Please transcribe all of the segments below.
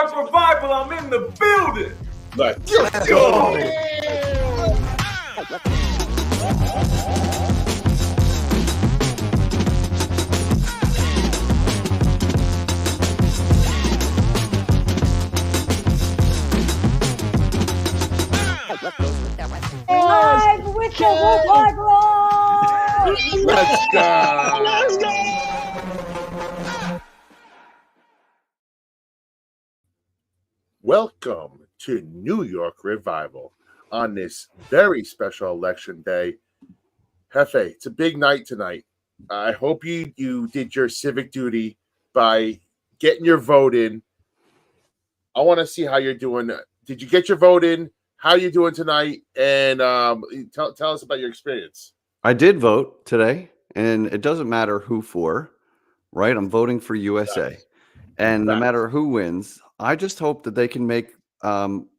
York Revival, I'm in the building. Let's go. Live with the Woodlog Roll! Let's go. Let's go. Welcome to New York Revival on this very special election day. Hefe, it's a big night tonight. I hope you did your civic duty by getting your vote in. I want to see how you're doing. Did you get your vote in? How you doing tonight? And tell us about your experience. I did vote today, and it doesn't matter who for, right? I'm voting for USA. Nice. And no Nice. matter who wins, I just hope that they can make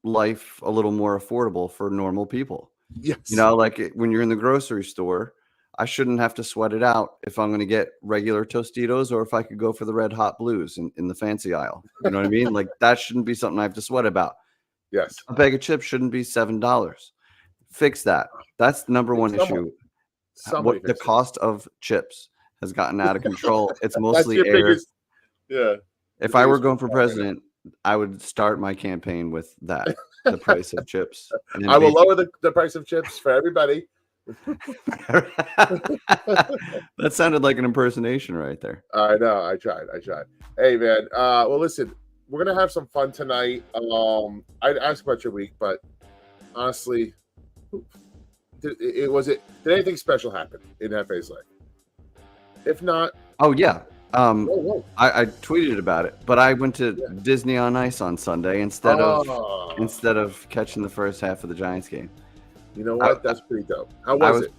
life a little more affordable for normal people. Yes. You know, like when you're in the grocery store, I shouldn't have to sweat it out if I'm going to get regular Tostitos or if I could go for the Red Hot Blues in the fancy aisle. You know what I mean? Like that shouldn't be something I have to sweat about. Yes. A bag of chips shouldn't be $7. Fix that. That's the number one issue. Somebody The fix it. cost of chips has gotten out of control. It's That's mostly your air. biggest. Yeah. If I were going for president, I would start my campaign with that, the price of chips. And then I will lower the price of chips for everybody. That sounded like an impersonation right there. I know. I tried. Hey, man. Well, listen, we're gonna have some fun tonight. I'd ask about your week, but honestly, did anything special happen in FA's life? If not, Oh yeah. whoa. I tweeted about it, but I went to Disney on Ice on Sunday instead of catching the first half of the Giants game. You know what? That's pretty dope. How was it?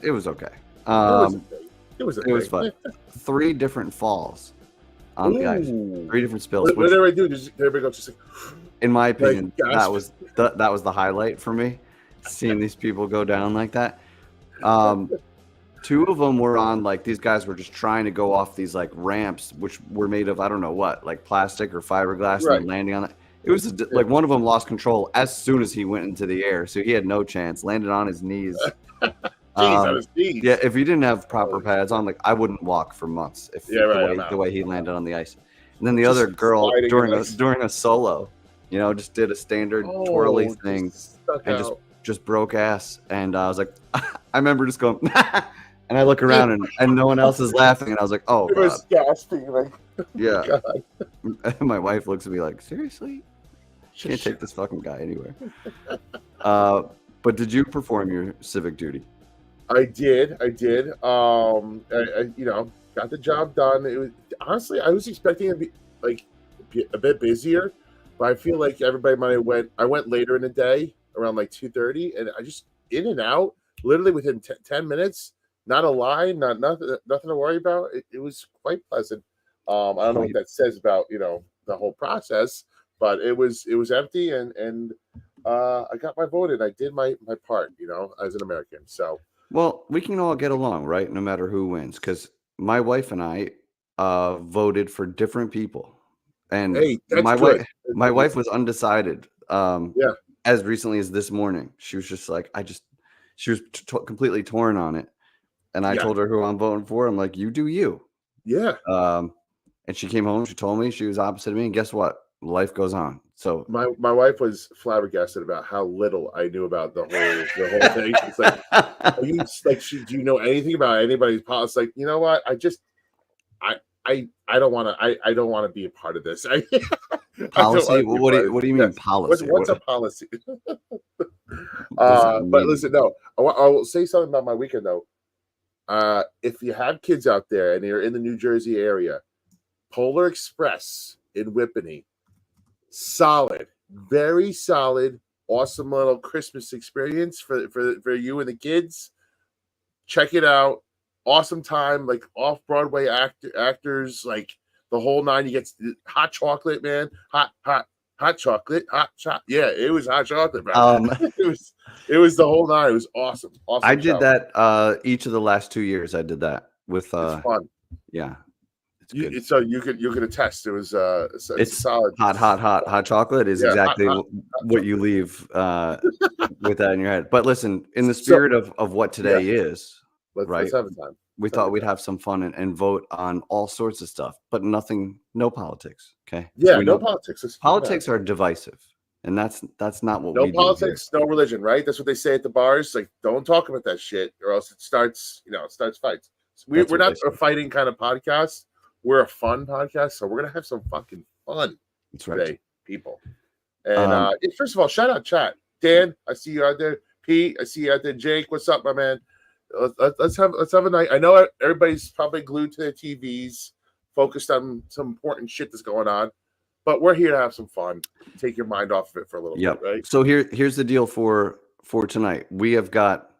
It was okay. It was fun. 3 different falls on the ice. 3 different spills. What did everybody do? Did everybody go just like? In my opinion, Like, that was the highlight for me, seeing these people go down like that. 2 of them were on, like, these guys were just trying to go off these like ramps, which were made of I don't know what, like plastic or fiberglass, Right. and landing on it. It was like one of them lost control as soon as he went into the air, so he had no chance. Landed on his knees. On his knees. Yeah, if he didn't have proper pads on, like I wouldn't walk for months if the way he landed on the ice. And then the other girl during a solo, you know, just did a standard twirly thing and just broke ass. And I was like, I remember just going, and I look around and no one else is laughing, and I was like, oh It was gasping, like, yeah. God. My wife looks at me like, seriously? Can't take this fucking guy anywhere. But did you perform your civic duty? I did. I got the job done. It was honestly, I was expecting it to be like a bit busier, but I feel like everybody might have went. I went later in the day, around like 2:30, and I just in and out, literally within 10 minutes. Not a line, nothing to worry about. It was quite pleasant. I don't know what that says about the whole process, but it was empty, and I got my vote in. I did my part, as an American. So. Well, we can all get along, right? No matter who wins, because my wife and I voted for different people, and Hey, that's my good. wife was undecided. Yeah. As recently as this morning, she was just like, she was completely torn on it, and I told her who I'm voting for. I'm like, you do you. Yeah. And she came home. She told me she was opposite of me, and guess what? Life goes on. So my wife was flabbergasted about how little I knew about the whole thing. It's like, are you like, do you know anything about anybody's policy? Like, you know what? I don't want to. I don't want to be a part of this. Policy? What do you mean policy? What's a policy? But listen, no. I will say something about my weekend though. If you have kids out there and you're in the New Jersey area, Polar Express in Whippany. Solid, very solid, awesome little Christmas experience for you and the kids. Check it out. Awesome time, like off-Broadway actors, like the whole 9. You get hot chocolate, man. Hot chocolate. Yeah, it was hot chocolate, bro. It was the whole 9. It was awesome. I did that each of the last 2 years. I did that with it's fun. Yeah. So you could attest it was it's solid. Hot chocolate is exactly what you leave with that in your head. But listen, in the spirit of what today is, let's have a time. We thought we'd have some fun and vote on all sorts of stuff, but no politics. Okay. Yeah, no politics. Politics are divisive, and that's not what we do. No politics, no religion, right? That's what they say at the bars. Like, don't talk about that shit, or else it starts fights. We're not a fighting kind of podcast. We're a fun podcast, so we're gonna have some fucking fun today, people. And first of all, shout out chat. Dan, I see you out there. Pete, I see you out there. Jake, what's up, my man? Let's have a night. I know everybody's probably glued to their TVs, focused on some important shit that's going on, but we're here to have some fun. Take your mind off of it for a little bit, right? So here's the deal for tonight. We have got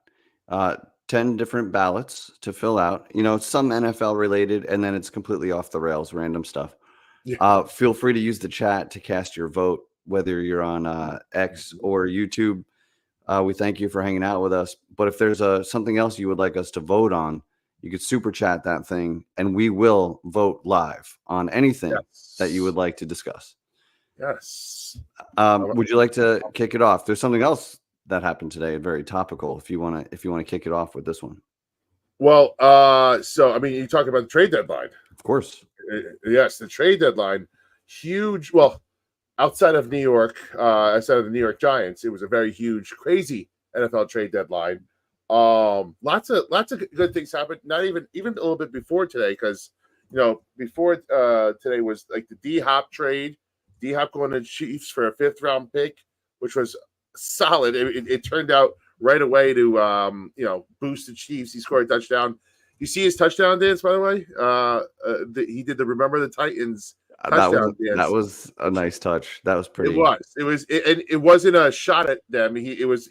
10 different ballots to fill out. Some NFL related, and then it's completely off the rails, random stuff. Yeah. Feel free to use the chat to cast your vote, whether you're on X or YouTube. We thank you for hanging out with us. But if there's something else you would like us to vote on, you could super chat that thing, and we will vote live on anything that you would like to discuss. Yes. Would you like to kick it off? There's something else that happened today, very topical. If you want to kick it off with this one. Well, so I mean, you talk about the trade deadline. Of course. Yes, the trade deadline, huge. Well, outside of New York, outside of the New York Giants, it was a very huge, crazy NFL trade deadline. Lots of good things happened. Not even a little bit before today, because before today was like the D-Hop trade. D-Hop going to the Chiefs for a 5th round pick, which was solid. It turned out right away to boost the Chiefs. He scored a touchdown. You see his touchdown dance, by the way. He did the Remember the Titans. That was a nice touch. That was pretty. It wasn't a shot at them. It was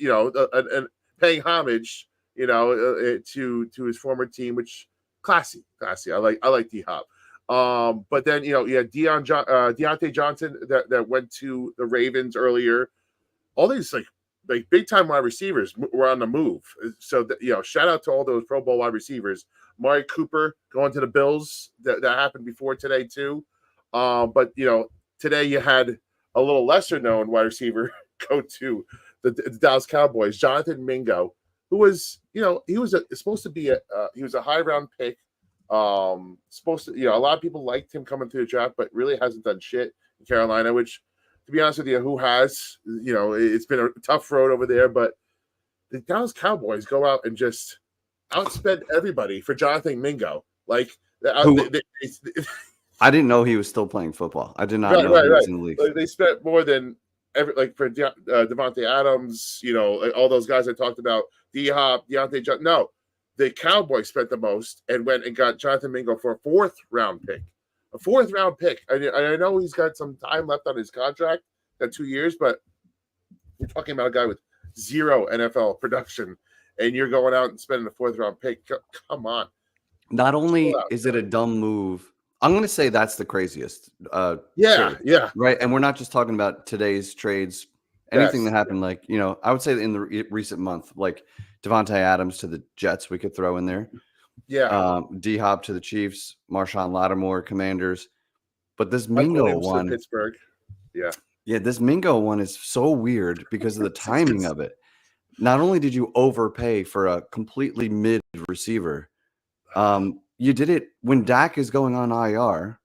paying homage, to his former team, which classy. I like D-Hop. But then you had Deontay Johnson that went to the Ravens earlier. All these like big time wide receivers were on the move. So shout out to all those Pro Bowl wide receivers. Amari Cooper going to the Bills. That happened before today too. But today you had a little lesser known wide receiver go to the Dallas Cowboys, Jonathan Mingo, who was supposed to be a high round pick. Supposed to a lot of people liked him coming through the draft, but really hasn't done shit in Carolina. Which, to be honest with you, who has? It's been a tough road over there. But the Dallas Cowboys go out and just outspend everybody for Jonathan Mingo. Like I didn't know he was still playing football. I did not know he was in the league. Like, they spent more than for Devontae Adams, all those guys I talked about, D-Hop, Deontay Johnson. No, the Cowboys spent the most and went and got Jonathan Mingo for a 4th round pick. A 4th round pick. I know he's got some time left on his contract, got 2 years, but we're talking about a guy with 0 NFL production, and you're going out and spending a 4th round pick. Come on. Not only is it a dumb move, I'm going to say that's the craziest. Yeah. Right. And we're not just talking about today's trades, anything that happened, I would say in the recent month, like Devontae Adams to the Jets, we could throw in there. Yeah. D-Hop to the Chiefs, Marshawn Lattimore, Commanders. But this Mingo one, Pittsburgh. Yeah. Yeah. This Mingo one is so weird because of the timing of it. Not only did you overpay for a completely mid receiver, you did it when Dak is going on IR,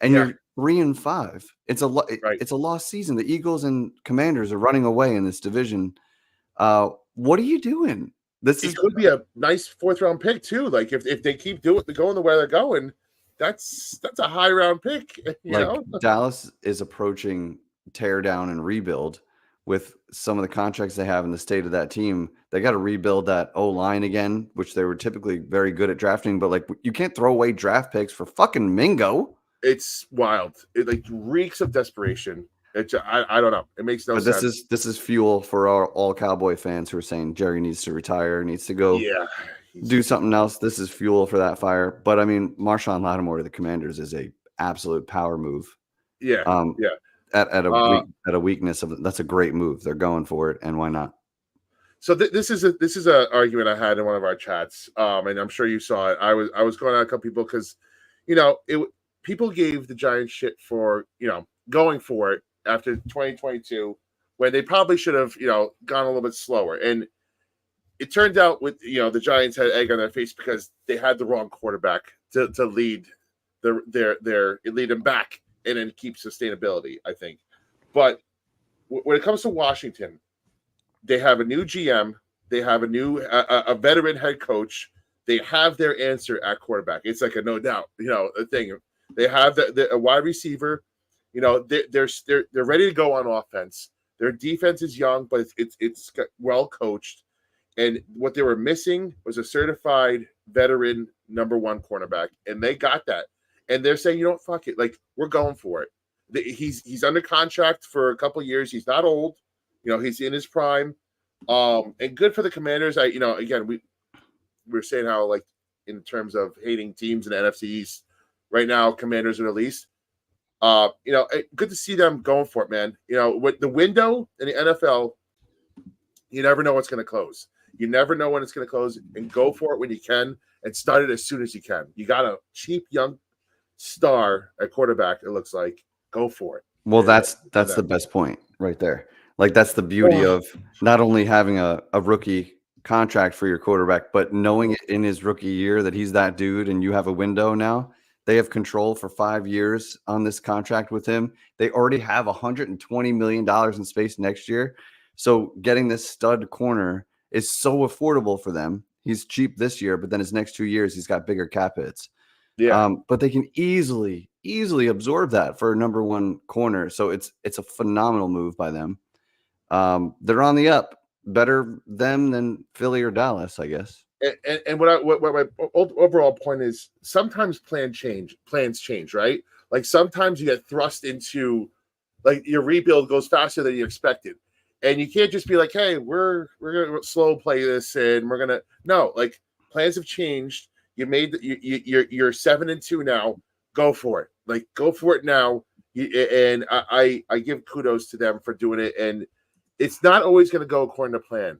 and you're 3-5. It's a lost season. The Eagles and Commanders are running away in this division. What are you doing? It could be a nice 4th round pick too. Like if they keep going the way they're going, that's a high round pick. Dallas is approaching tear down and rebuild with some of the contracts they have in the state of that team. They got to rebuild that O-line again, which they were typically very good at drafting, but you can't throw away draft picks for fucking Mingo. It's wild. It reeks of desperation. I don't know. It makes no sense. This is fuel for all Cowboy fans who are saying Jerry needs to retire, needs to go do something else. This is fuel for that fire. But I mean, Marshawn Lattimore to the Commanders is a absolute power move. Yeah. At a weakness of that's a great move. They're going for it, and why not? So this is an argument I had in one of our chats, and I'm sure you saw it. I was going on a couple people because, people gave the Giants shit for, going for it after 2022 when they probably should have, gone a little bit slower. And it turned out with, the Giants had egg on their face because they had the wrong quarterback to lead lead them back and then keep sustainability, I think. But when it comes to Washington, they have a new GM, they have a veteran head coach. They have their answer at quarterback. It's like a no doubt, a thing. They have a wide receiver. They're ready to go on offense. Their defense is young, but it's well coached. And what they were missing was a certified veteran number one cornerback, and they got that. And they're saying, fuck it, like we're going for it. He's under contract for a couple of years. He's not old, he's in his prime. And good for the Commanders. Again, we're saying how, like, in terms of hating teams in the NFC East right now, Commanders are the least. Good to see them going for it, man. With the window in the NFL, you never know what's going to close. You never know when it's going to close, and go for it when you can and start it as soon as you can. You got a cheap young star at quarterback, it looks like. Go for it. Well, that's the best point right there. Like, that's the beauty of not only having a rookie contract for your quarterback, but knowing it in his rookie year that he's that dude and you have a window now. They have control for 5 years on this contract with him. They already have $120 million in space next year. So getting this stud corner is so affordable for them. He's cheap this year, but then his next 2 years, he's got bigger cap hits. Yeah. But they can easily absorb that for a number one corner. So it's a phenomenal move by them. They're on the up. Better them than Philly or Dallas, I guess. And what my overall point is, sometimes plans change, right? Like, sometimes you get thrust into, like, your rebuild goes faster than you expected. And you can't just be like, hey, we're gonna slow play this and we're gonna like, plans have changed. You made you're 7-2 now. Go for it. Like, go for it now. And I give kudos to them for doing it. And it's not always going to go according to plan,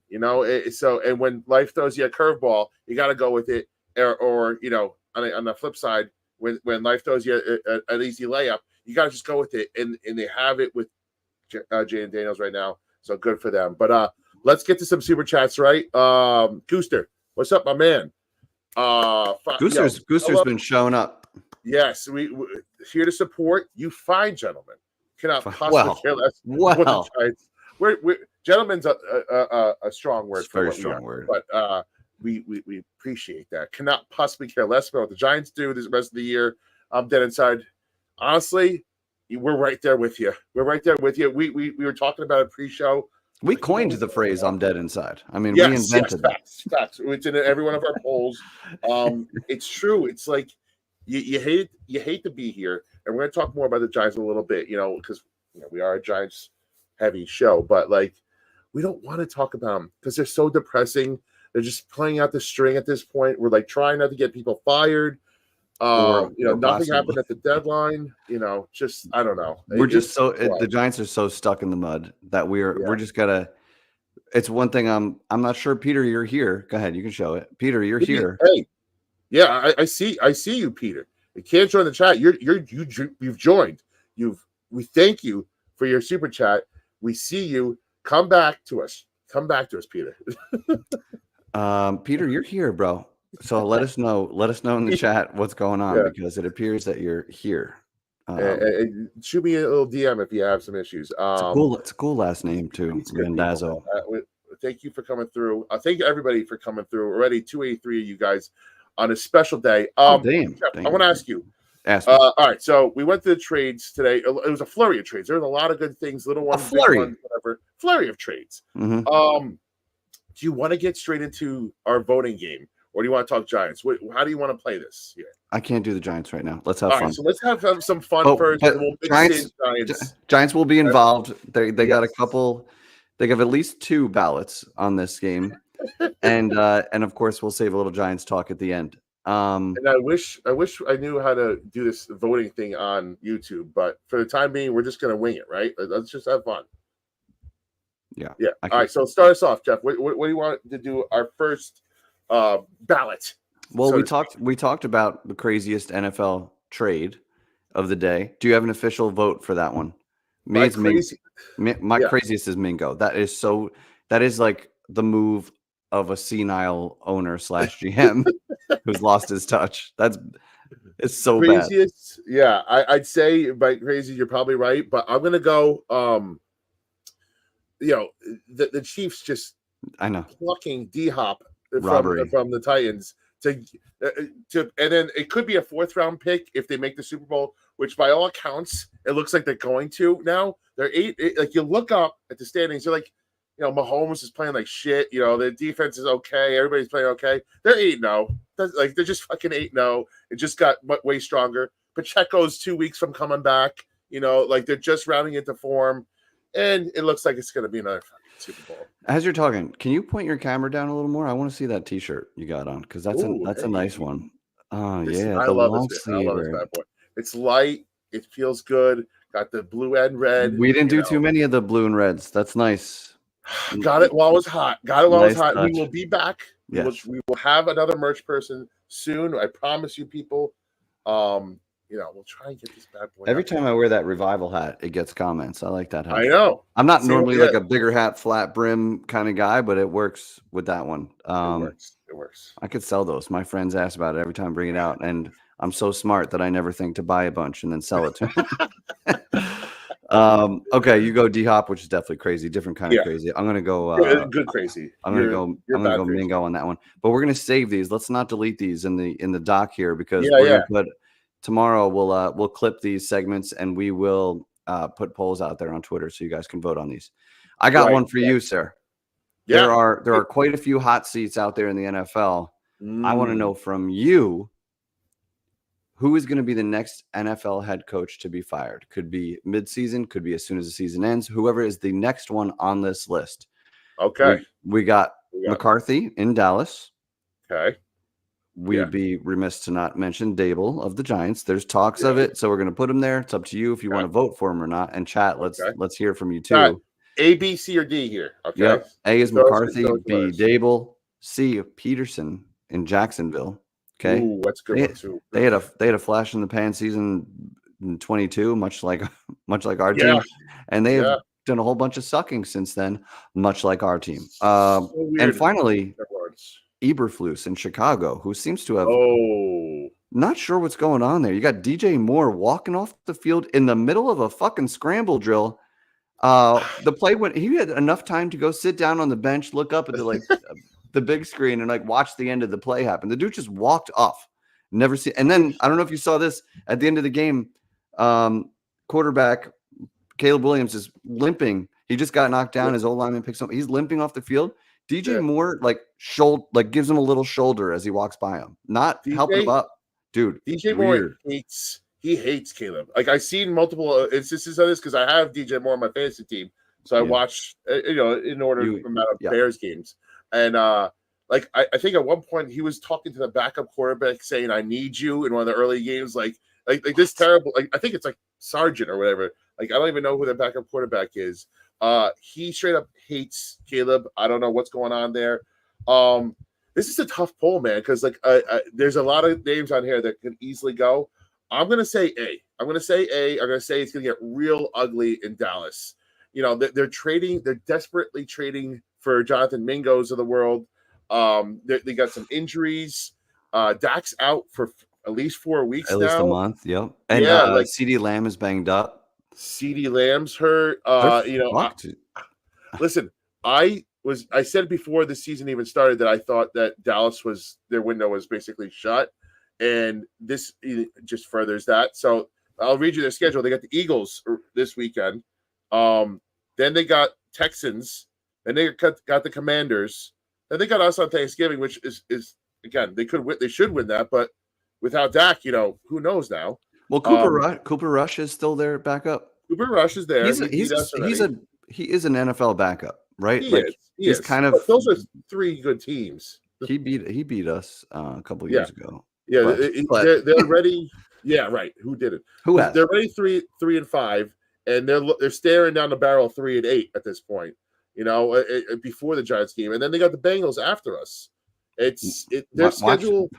So, and when life throws you a curveball, you got to go with it. Or on the flip side, when life throws you an easy layup, you got to just go with it. And they have it with Jayden Daniels right now. So good for them. But let's get to some super chats, right? Gooster, what's up, my man? Gooster's been showing up. Yes, we here to support you, fine gentlemen. Cannot possibly care less. Wow. We're gentlemen's a strong word. It's a very strong word. But we appreciate that. Cannot possibly care less about what the Giants do this rest of the year. I'm dead inside. Honestly, we're right there with you. We're right there with you. We were talking about a pre-show. We coined the phrase "I'm dead inside." I mean, we invented it. Facts. It's in every one of our polls. It's true. It's like you hate to be here, and we're going to talk more about the Giants in a little bit. Because we are a Giants heavy show, but like, we don't want to talk about them because they're so depressing. They're just playing out the string at this point. We're like trying not to get people fired. Nothing happened at the deadline. Just I don't know. We're just the Giants are so stuck in the mud that we're just gotta. It's one thing. I'm not sure, Peter. You're here. Go ahead. You can show it, Peter. You're here. Hey, yeah, I see you, Peter. You can't join the chat. You've joined. We thank you for your super chat. We see you. Come back to us. Peter. Peter, you're here, bro. So let us know in the chat what's going on, because it appears that you're here. Shoot me a little DM if you have some issues. It's a cool last name too, Randazzo. Thank you for coming through. Thank you everybody for coming through. Already 283 of you guys on a special day. Damn. I want to ask you. All right, so we went to the trades today. It was a flurry of trades. There was a lot of good things, little ones, big ones, whatever. Flurry of trades. Mm-hmm. Do you want to get straight into our voting game, or do you want to talk Giants? How do you want to play this here? I can't do the Giants right now. Let's have fun. Right, so let's have some fun first. And we'll mix Giants will be involved. They got a couple. They have at least 2 ballots on this game, and of course we'll save a little Giants talk at the end. And I wish I knew how to do this voting thing on YouTube, but for the time being, we're just gonna wing it, right? Let's just have fun. Yeah. All right. So start us off, Jeff. What do you want to do? Our first ballot. Well, we talked about the craziest NFL trade, of the day. Do you have an official vote for that one? My craziest is Mingo. That is like the move of a senile owner / GM who's lost his touch. It's so craziest. Bad. Yeah, I'd say by crazy, you're probably right, but I'm gonna go. The Chiefs just plucking D-Hop from the Titans to and then it could be a 4th round pick if they make the Super Bowl, which by all accounts it looks like they're going to. Now they're 8. Like you look up at the standings, they're like, Mahomes is playing like shit. Their defense is okay. Everybody's playing okay. They're 8-0. Like they're just fucking 8-0. It just got way stronger. Pacheco's 2 weeks from coming back. Like they're just rounding into form, and it looks like it's going to be another Super Bowl. As you're talking, can you point your camera down a little more? I want to see that T-shirt you got on because that's a nice one. Oh yeah, I love this bad boy. It's light. It feels good. Got the blue and red. We didn't do too many of the blue and reds. That's nice. Got it while it was hot. We will be back. Yes. We will have another merch person soon. I promise you, people. We'll try and get this bad boy. Every time I wear that Revival hat, it gets comments. I like that hat. I know. I'm not normally like a bigger hat, flat brim kind of guy, but it works with that one. It works. I could sell those. My friends ask about it every time I bring it out, and I'm so smart that I never think to buy a bunch and then sell it to them. Okay, you go D-Hop, which is definitely crazy, different kind of crazy. I'm gonna go good crazy. I'm gonna go Mingo on that one. But we're gonna save these. Let's not delete these in the doc here because we're gonna put tomorrow. We'll clip these segments and we will put polls out there on Twitter so you guys can vote on these. I got one for you, sir. Yeah. There are quite a few hot seats out there in the NFL. I want to know from you, who is going to be the next NFL head coach to be fired? Could be midseason, could be as soon as the season ends. Whoever is the next one on this list. Okay. We got McCarthy in Dallas. Okay. We'd be remiss to not mention Dable of the Giants. There's talks of it, so we're going to put him there. It's up to you if you want to vote for him or not. And chat, let's hear from you too. A, B, C, or D here. Okay. Yep. A is McCarthy. B, Dable. C, Peterson in Jacksonville. Okay. Ooh, that's good one too. They had a flash in the pan season in 22, much like our team, and they have done a whole bunch of sucking since then, much like our team. And finally, Eberflus in Chicago, who seems to have not sure what's going on there. You got DJ Moore walking off the field in the middle of a fucking scramble drill. The play when he had enough time to go sit down on the bench, look up at the big screen and watch the end of the play happen. The dude just walked off. Never see. And then I don't know if you saw this at the end of the game. Quarterback Caleb Williams is limping. He just got knocked down. His old lineman picks him up. He's limping off the field. DJ Moore gives him a little shoulder as he walks by him, not helping him up, dude. DJ Moore hates Caleb. I seen multiple instances of this because I have DJ Moore on my fantasy team, so I watch in order amount of Bears games, and I think at one point he was talking to the backup quarterback saying, "I need you" in one of the early games, like this terrible. I think it's Sargent or whatever. I don't even know who the backup quarterback is. He straight up hates Caleb. I don't know what's going on there. This is a tough poll, man, because there's a lot of names on here that could easily go. I'm gonna say A. I'm gonna say it's gonna get real ugly in Dallas. They're trading. They're desperately trading for Jonathan Mingos of the world. They got some injuries. Dak's out for at least 4 weeks now. At least a month. Yep. And CeeDee Lamb is banged up. CeeDee Lamb's hurt. Listen, I said before the season even started that I thought that Dallas their window was basically shut, and this just furthers that. So I'll read you their schedule. They got the Eagles this weekend. Then they got Texans. Then they got the Commanders. Then they got us on Thanksgiving, which is again they should win that, but without Dak, who knows now. Well, Cooper Rush is still there backup. Cooper Rush is there. He is an NFL backup, right? He is kind of. But those are 3 good teams. He beat us a couple years ago. Yeah, they're ready. Yeah, right. Who did it? Who has? They're ready 3-5, and they're staring down the barrel 3-8 at this point. Before the Giants game, and then they got the Bengals after us. Their schedule.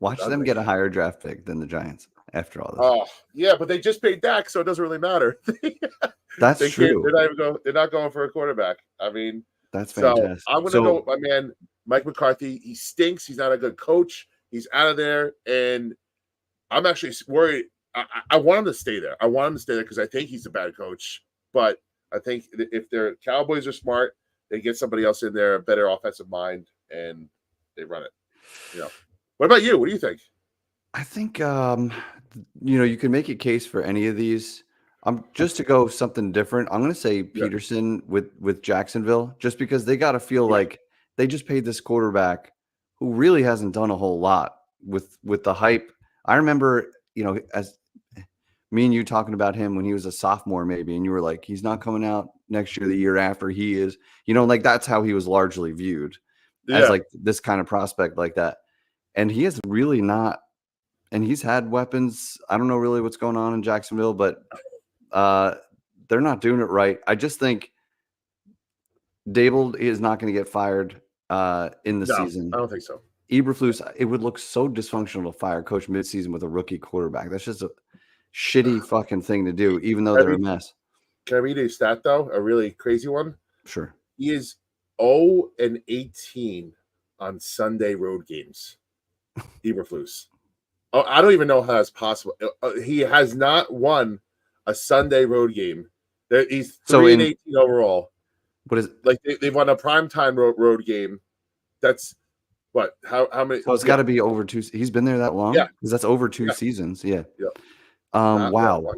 Watch them get a higher draft pick than the Giants. after all this. Oh, yeah, but they just paid Dak, so it doesn't really matter. That's true. They're not going for a quarterback. I mean, that's fantastic. So I'm going to go with my man, Mike McCarthy. He stinks. He's not a good coach. He's out of there. And I'm actually worried. I want him to stay there. I want him to stay there because I think he's a bad coach. But I think if their Cowboys are smart, they get somebody else in there, a better offensive mind, and they run it. What about you? What do you think? I think you can make a case for any of these. Just to go something different, I'm going to say Peterson with Jacksonville, just because they got to feel like they just paid this quarterback who really hasn't done a whole lot with the hype. I remember, as me and you talking about him when he was a sophomore, maybe, and you were like, he's not coming out next year, the year after he is, like that's how he was largely viewed as like this kind of prospect like that. And he has really not, and he's had weapons. I don't know really what's going on in Jacksonville, but they're not doing it right. I just think Dable is not going to get fired in the season. I don't think so. Eberflus, it would look so dysfunctional to fire coach midseason with a rookie quarterback. That's just a shitty fucking thing to do, even though they're a mess. Can I read a stat, though? A really crazy one? Sure. He is 0-18 on Sunday road games. Eberflus. Oh, I don't even know how that's possible. He has not won a Sunday road game. He's 3-18 overall. What is like they've won a primetime road game? That's what? How many? So it's got to be over 2. He's been there that long? Yeah, because that's over 2 seasons. Yeah. Wow.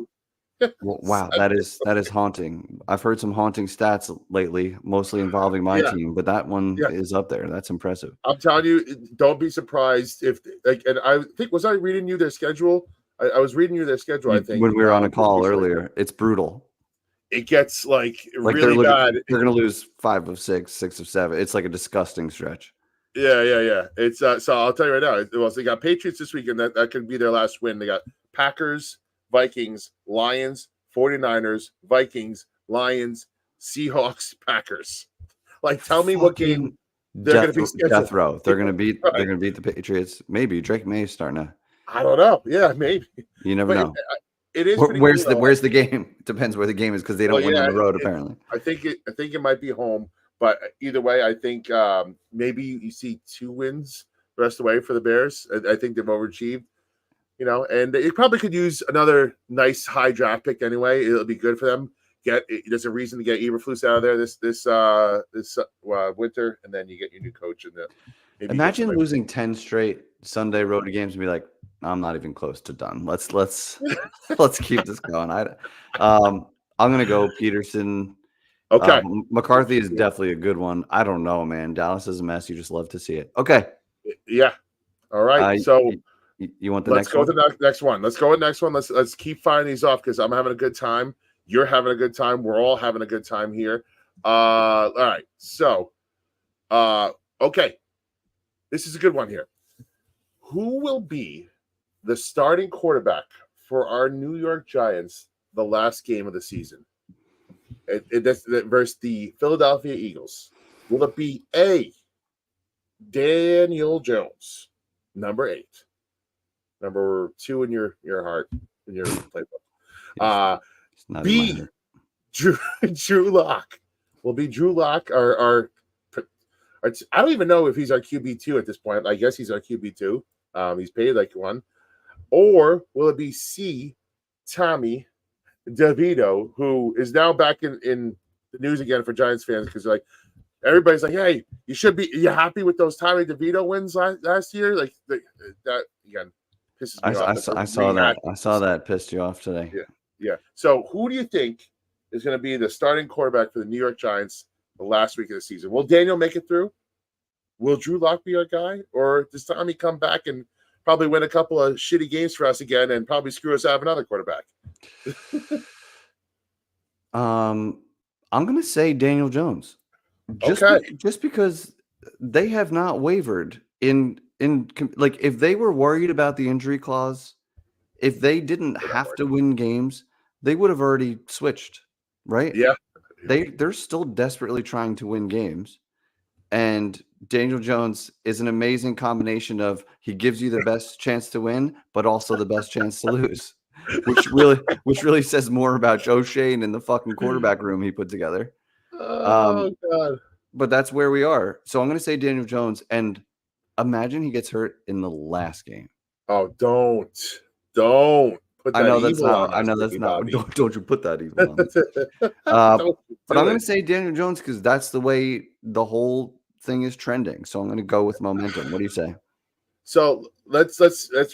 Wow, that is haunting. I've heard some haunting stats lately, mostly involving my team, but that one is up there. That's impressive. I'm telling you, don't be surprised if and I think was I reading you their schedule? I was reading you their schedule. I think when we were on a call earlier, it's brutal. It gets really bad. They're going to lose 5 of 6, 6 of 7. It's like a disgusting stretch. Yeah. It's so I'll tell you right now. Well, so they got Patriots this weekend. That could be their last win. They got Packers, Vikings, Lions, 49ers, Vikings, Lions, Seahawks, Packers. Tell me what game they're going to be scheduled. Death row. They're going to beat. They're going to beat the Patriots. Maybe Drake May is starting to. I don't know. Yeah, maybe. You never know. It is. Where's the game? Depends where the game is because they don't win on the road. Apparently, I think it might be home. But either way, I think maybe you see 2 wins the rest of the way for the Bears. I think they've overachieved. And it probably could use another nice high draft pick anyway. It'll be good for them. There's a reason to get Eberflus out of there this winter, and then you get your new coach. Imagine losing 10 straight Sunday road games and be like, I'm not even close to done. Let's keep this going. I'm gonna go Peterson. Okay, McCarthy is definitely a good one. I don't know, man. Dallas is a mess. You just love to see it. Okay. Yeah. All right. So. You want the next one? Let's go with the next one. Let's go with the next one. Let's keep firing these off because I'm having a good time. You're having a good time. We're all having a good time here. All right. So, okay. This is a good one here. Who will be the starting quarterback for our New York Giants the last game of the season? That's versus the Philadelphia Eagles. Will it be A, Daniel Jones, number 8? Number 2 in your heart, in your playbook. B, Drew Lock. Will be Drew Lock our I don't even know if he's our QB2 at this point. I guess he's our QB2. He's paid like one. Or will it be C, Tommy DeVito, who is now back in the news again for Giants fans because everybody's like, hey, you happy with those Tommy DeVito wins last year? That again. I saw that. I saw that pissed you off today. Yeah. So who do you think is going to be the starting quarterback for the New York Giants the last week of the season? Will Daniel make it through? Will Drew Lock be our guy? Or does Tommy come back and probably win a couple of shitty games for us again and probably screw us out of another quarterback? I'm going to say Daniel Jones. Just because they have not wavered in if they were worried about the injury clause, if they didn't have to win games, they would have already switched, right? Yeah. They're still desperately trying to win games. And Daniel Jones is an amazing combination of he gives you the best chance to win, but also the best chance to lose, which really says more about Joe Schoen and the fucking quarterback room he put together. Oh God! But that's where we are. So I'm going to say Daniel Jones, and imagine he gets hurt in the last game. Oh, don't put that. I know that's not. I know that's not. Don't you put that evil on us. But I'm going to say Daniel Jones because that's the way the whole thing is trending. So I'm going to go with momentum. What do you say? So let's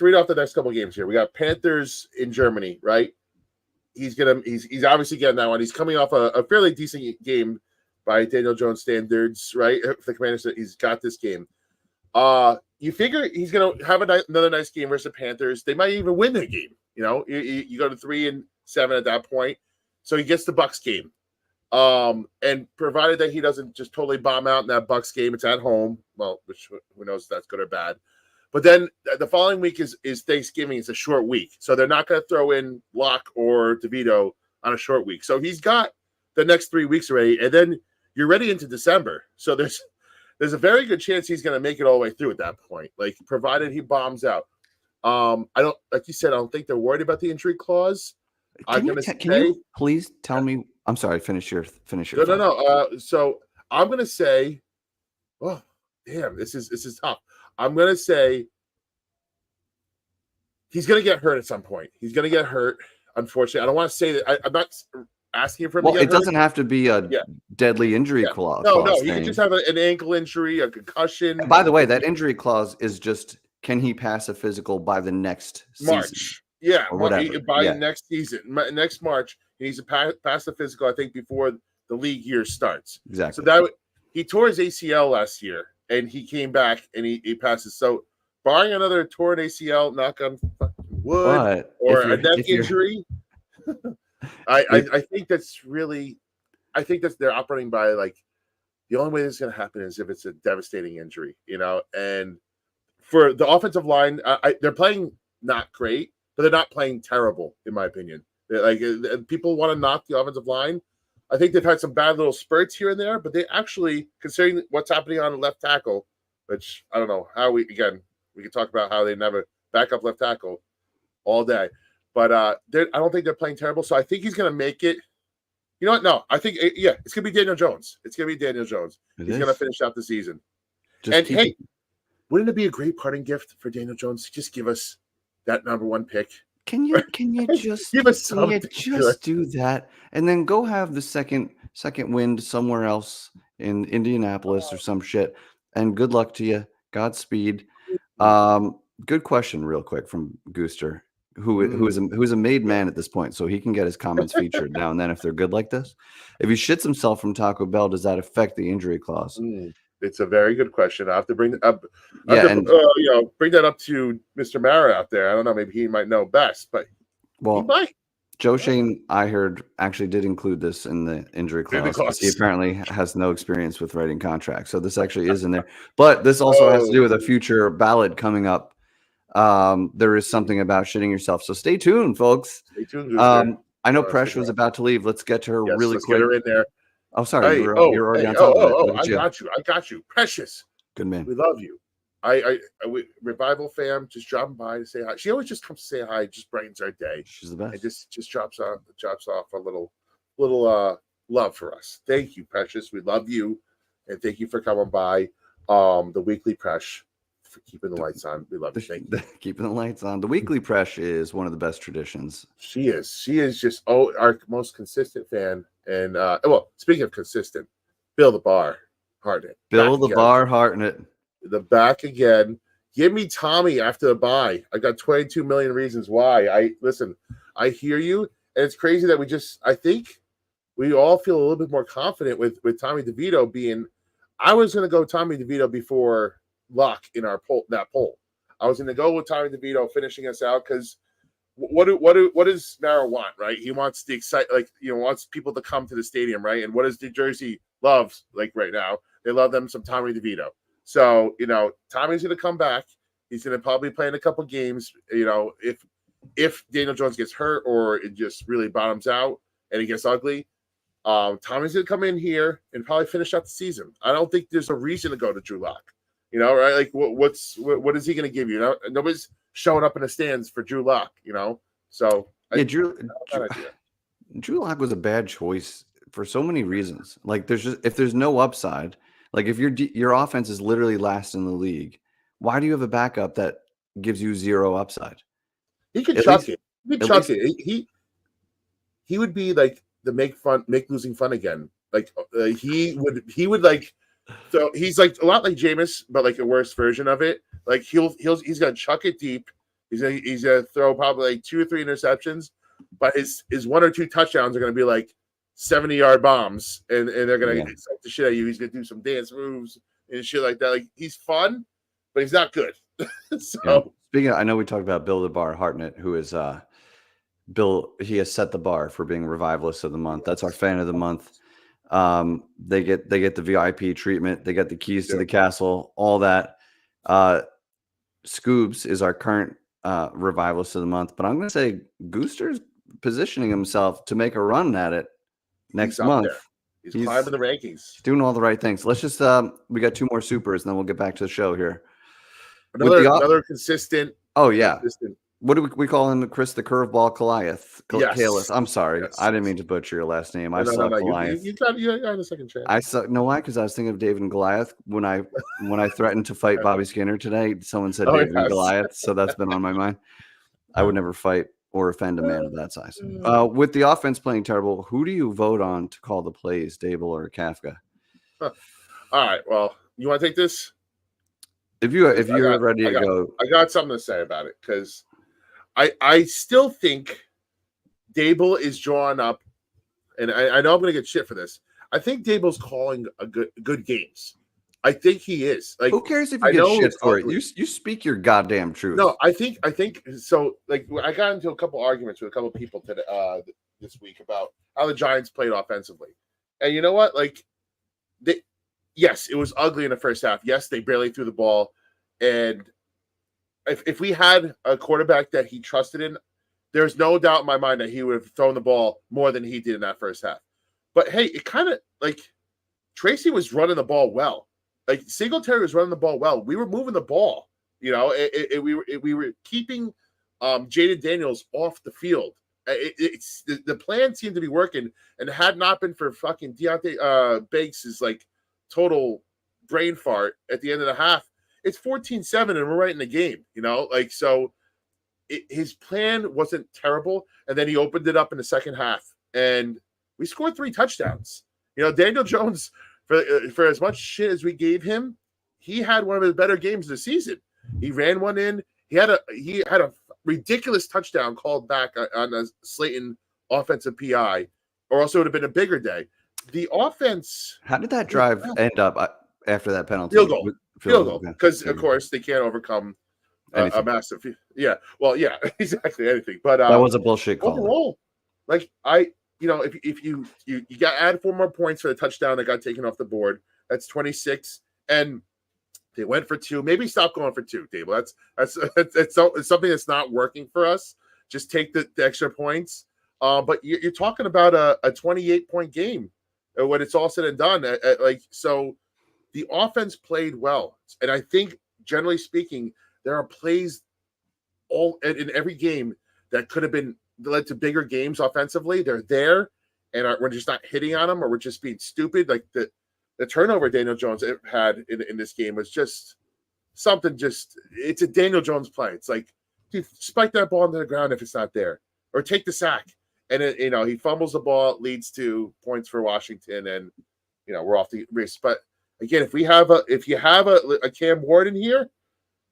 read off the next couple of games here. We got Panthers in Germany, right? He's obviously getting that one. He's coming off a fairly decent game by Daniel Jones standards, right? The Commanders, he's got this game. You figure he's going to have another nice game versus the Panthers. They might even win the game. You know, you go to 3-7 at that point. So he gets the Bucks game. And provided that he doesn't just totally bomb out in that Bucks game, it's at home. Well, which who knows if that's good or bad. But then the following week is Thanksgiving. It's a short week. So they're not going to throw in Locke or DeVito on a short week. So he's got the next 3 weeks already. And then you're ready into December. So there's a very good chance he's going to make it all the way through at that point, like provided he bombs out. I don't, like you said, I don't think they're worried about the injury clause. Can you please tell me? I'm sorry. Finish your. No. So I'm going to say, oh, damn, this is tough. I'm going to say he's going to get hurt at some point. He's going to get hurt. Unfortunately, I don't want to say that. I'm not asking for him. Well, it doesn't have to be a deadly injury clause. No, he can just have an ankle injury, a concussion. And by the way, that injury clause is just can he pass a physical by the next March? Season? Yeah, by next season, next March, he needs to pass the physical. I think before the league year starts. Exactly. So he tore his ACL last year, and he came back and he passes. So, barring another torn ACL, knock on wood, or a neck injury. I think that's really, I think that's they're operating by like the only way this is going to happen is if it's a devastating injury, you know. And for the offensive line, they're playing not great, but they're not playing terrible, in my opinion. Like people want to knock the offensive line. I think they've had some bad little spurts here and there, but they actually, considering what's happening on left tackle, which I don't know how we can talk about how they never back up left tackle all day. But I don't think they're playing terrible. So I think he's going to make it. You know what? No, I think, it's going to be Daniel Jones. It's going to be Daniel Jones. He's going to finish out the season. Hey, wouldn't it be a great parting gift for Daniel Jones to just give us that number 1 pick? Can you just give us something? Just do that, and then go have the second wind somewhere else in Indianapolis or some shit. And good luck to you. Godspeed. Good question, real quick from Gooster, who's a made man at this point, so he can get his comments featured now and then if they're good like this. If he shits himself from Taco Bell, does that affect the injury clause? It's a very good question. I have to bring up, bring that up to Mr. Mara out there. I don't know, maybe he might know best, but he might. Joe Schoen, I heard, actually did include this in the injury clause. He apparently has no experience with writing contracts, so this actually is in there. But this also has to do with a future ballot coming up. There is something about shitting yourself, so stay tuned, folks. Stay tuned. I know Presh was about to leave. Let's get to her really quick. Get her in there. Oh, sorry. You're already on top of it. I got you. Precious. Good man. We love you. Revival fam, just dropping by to say hi. She always just comes to say hi, just brightens our day. She's the best. And just drops off a little love for us. Thank you, Precious. We love you. And thank you for coming by. The weekly Presh for keeping the lights on. We love you. Thank you. Keeping the lights on. The weekly Presh is one of the best traditions. She is just our most consistent fan. And speaking of consistent, Bill the Bar Hartnett. Bill the Bar Hartnett. The back again. Give me Tommy after the bye. I got 22 million reasons why. I hear you. And it's crazy that I think we all feel a little bit more confident with Tommy DeVito being. I was going to go Tommy DeVito before Locke in our poll. I was going to go with Tommy DeVito finishing us out because what does Mara want, right? He wants the wants people to come to the stadium, right? And what does New Jersey love like right now? They love them some Tommy DeVito. So, Tommy's going to come back. He's going to probably play in a couple games. If Daniel Jones gets hurt or it just really bottoms out and it gets ugly, Tommy's gonna come in here and probably finish out the season. I don't think there's a reason to go to Drew Lock. You know, right? Like, what is he gonna give you? Nobody's showing up in the stands for Drew Lock. You know, so yeah, Drew Lock was a bad choice for so many reasons. Like, if there's no upside, like if your offense is literally last in the league, why do you have a backup that gives you zero upside? He could chuck it. He could chuck it. He would be like the make losing fun again. Like he would like. So he's like a lot like Jameis, but like a worse version of it. Like he's gonna chuck it deep. He's gonna throw probably like 2 or 3 interceptions, but his 1 or 2 touchdowns are gonna be like 70-yard bombs, and they're gonna excite the shit out of you. He's gonna do some dance moves and shit like that. Like, he's fun, but he's not good. So speaking of, I know we talked about Bill the Bar Hartnett, who is Bill. He has set the bar for being Revivalist of the Month. That's our fan of the month. They get the VIP treatment. They get the keys to the castle, all that. Scoobs is our current Revivalist of the Month, but I'm going to say Gooster's positioning himself to make a run at it next month. He's climbing the rankings. Doing all the right things. Let's just we got 2 more supers, and then we'll get back to the show here. Another consistent. Oh yeah. What do we call him, Chris? The curveball Goliath. Yes. I'm sorry. Yes. I didn't mean to butcher your last name. I suck, Goliath. You got a second chance. I suck. No, why? Because I was thinking of David and Goliath when I threatened to fight Bobby Skinner today. Someone said David and Goliath, so that's been on my mind. I would never fight or offend a man of that size. With the offense playing terrible, who do you vote on to call the plays, Dable or Kafka? All right. Well, you want to take this? If you're ready to go, I got something to say about it, because I still think Dable is drawing up, and I know I'm going to get shit for this. I think Dable's calling a good games. I think he is. Like, who cares if you get shit for it? You speak your goddamn truth. No, I think so. Like, I got into a couple arguments with a couple people today, this week, about how the Giants played offensively, and you know what? Like, yes, it was ugly in the first half. Yes, they barely threw the ball, and if we had a quarterback that he trusted in, there's no doubt in my mind that he would have thrown the ball more than he did in that first half. But hey, it kind of like Tracy was running the ball well. Like, Singletary was running the ball well. We were moving the ball. You know, we were keeping Jaden Daniels off the field. The plan seemed to be working, and had not been for fucking Deontay Banks' like total brain fart at the end of the half, it's 14-7 and we're right in the game, you know? Like, so his plan wasn't terrible, and then he opened it up in the second half, and we scored 3 touchdowns. You know, Daniel Jones, for as much shit as we gave him, he had one of his better games of the season. He ran one in. He had a ridiculous touchdown called back on a Slayton offensive PI, or else it would have been a bigger day. The offense. How did that drive end up after that penalty? Field goal. Because, of course, they can't overcome a massive. Yeah. Well, yeah, exactly. Anything. But that was a bullshit call. Overall, like, if you got add 4 more points for the touchdown that got taken off the board, that's 26. And they went for 2. Maybe stop going for 2, Dable. That's something that's not working for us. Just take the extra points. But you're talking about a 28-point game when it's all said and done. So the offense played well. And I think, generally speaking, there are plays all in every game that could have been led to bigger games offensively. They're there, and we're just not hitting on them, or we're just being stupid. Like the turnover Daniel Jones had in this game was just something. It's a Daniel Jones play. It's like, dude, spike that ball into the ground if it's not there, or take the sack. And he fumbles the ball, leads to points for Washington, and we're off the race. But again, if you have a Cam Ward in here,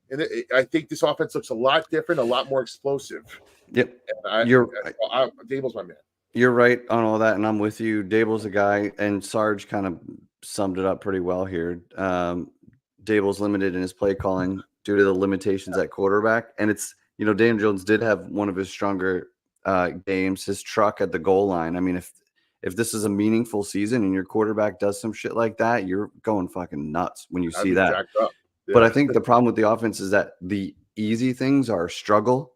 and I think this offense looks a lot different, a lot more explosive. Yep, Dable's my man. You're right on all that, and I'm with you. Dable's a guy, and Sarge kind of summed it up pretty well here. Dable's limited in his play calling due to the limitations at quarterback, and it's Daniel Jones did have one of his stronger games, his truck at the goal line. I mean, if this is a meaningful season and your quarterback does some shit like that, you're going fucking nuts when you see that. Yeah. But I think the problem with the offense is that the easy things are a struggle.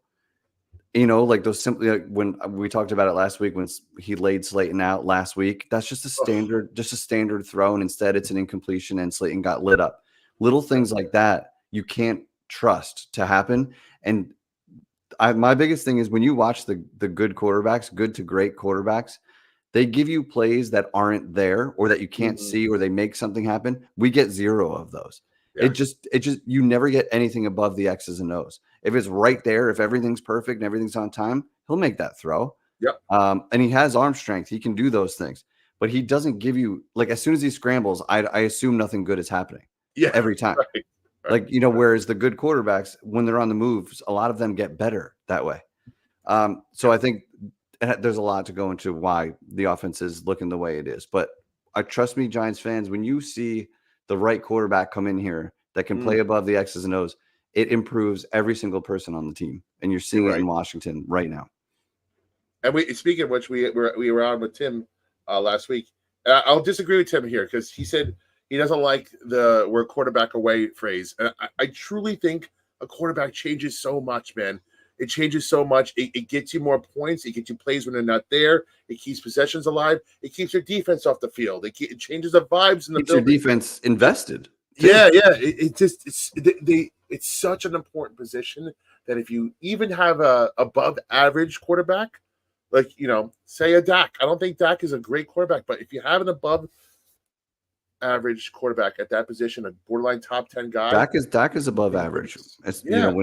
You know, like those simply when we talked about it last week when he laid Slayton out last week, that's just a standard throw, and instead it's an incompletion and Slayton got lit up. Little things like that you can't trust to happen. And my biggest thing is when you watch the good quarterbacks, good to great quarterbacks, they give you plays that aren't there or that you can't see, or they make something happen. We get zero of those. Yeah. It just you never get anything above the X's and O's. If it's right there, if everything's perfect and everything's on time, he'll make that throw. Yep. And he has arm strength. He can do those things. But he doesn't give you, like, as soon as he scrambles, I assume nothing good is happening. Yeah. Every time. Right. Like, you know, whereas the good quarterbacks, when they're on the moves, a lot of them get better that way. So I think there's a lot to go into why the offense is looking the way it is. But trust me, Giants fans, when you see the right quarterback come in here that can play above the X's and O's, it improves every single person on the team. And you're seeing it in Washington right now. And speaking of which, we were on with Tim last week. I'll disagree with Tim here because he said he doesn't like the "we're quarterback away" phrase. And I truly think a quarterback changes so much, man. It changes so much. It gets you more points. It gets you plays when they're not there. It keeps possessions alive. It keeps your defense off the field. It changes the vibes in the building. Your defense invested. Too. Yeah. It's such an important position that if you even have a above average quarterback, like, you know, say a Dak. I don't think Dak is a great quarterback, but if you have an above average quarterback at that position, a borderline top 10 guy, Dak is above average. You know,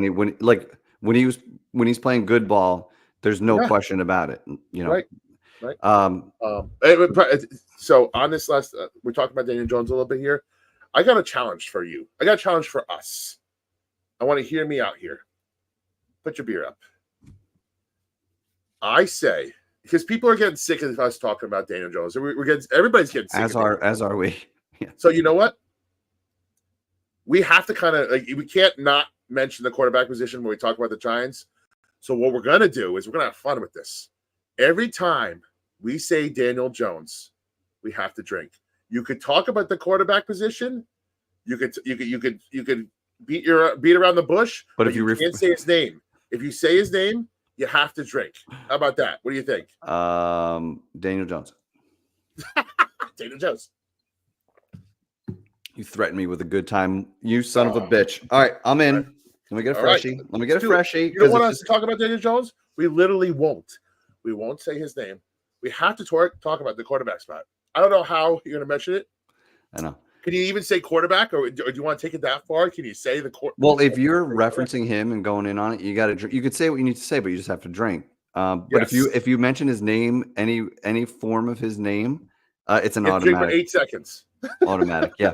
when he's playing good ball, there's no question about it. You know, right. So on this last, we're talking about Daniel Jones a little bit here. I got a challenge for you. I got a challenge for us. I want to hear me out here. Put your beer up. I say, because people are getting sick of us talking about Daniel Jones. Everybody's getting sick. As are we. Yeah. So you know what? We have to kind of we can't not mention the quarterback position when we talk about the Giants. So what we're gonna do is we're gonna have fun with this. Every time we say Daniel Jones, we have to drink. You could talk about the quarterback position. You could beat around the bush, but if you can't say his name. If you say his name, you have to drink. How about that? What do you think? Daniel Jones. Daniel Jones. You threatened me with a good time, you son of a bitch. All right, I'm in. Right. Let me get a freshie. Let me get a freshie. You don't want us to talk about Daniel Jones? We literally won't. We won't say his name. We have to talk about the quarterback spot. I don't know how you're going to mention it. I know. Can you even say quarterback, or do you want to take it that far? Can you say the quarterback? Well, if you're referencing him and going in on it, you got to drink. You could say what you need to say, but you just have to drink. But if you mention his name, any form of his name, it's an automatic. Drink for 8 seconds. Automatic, yeah.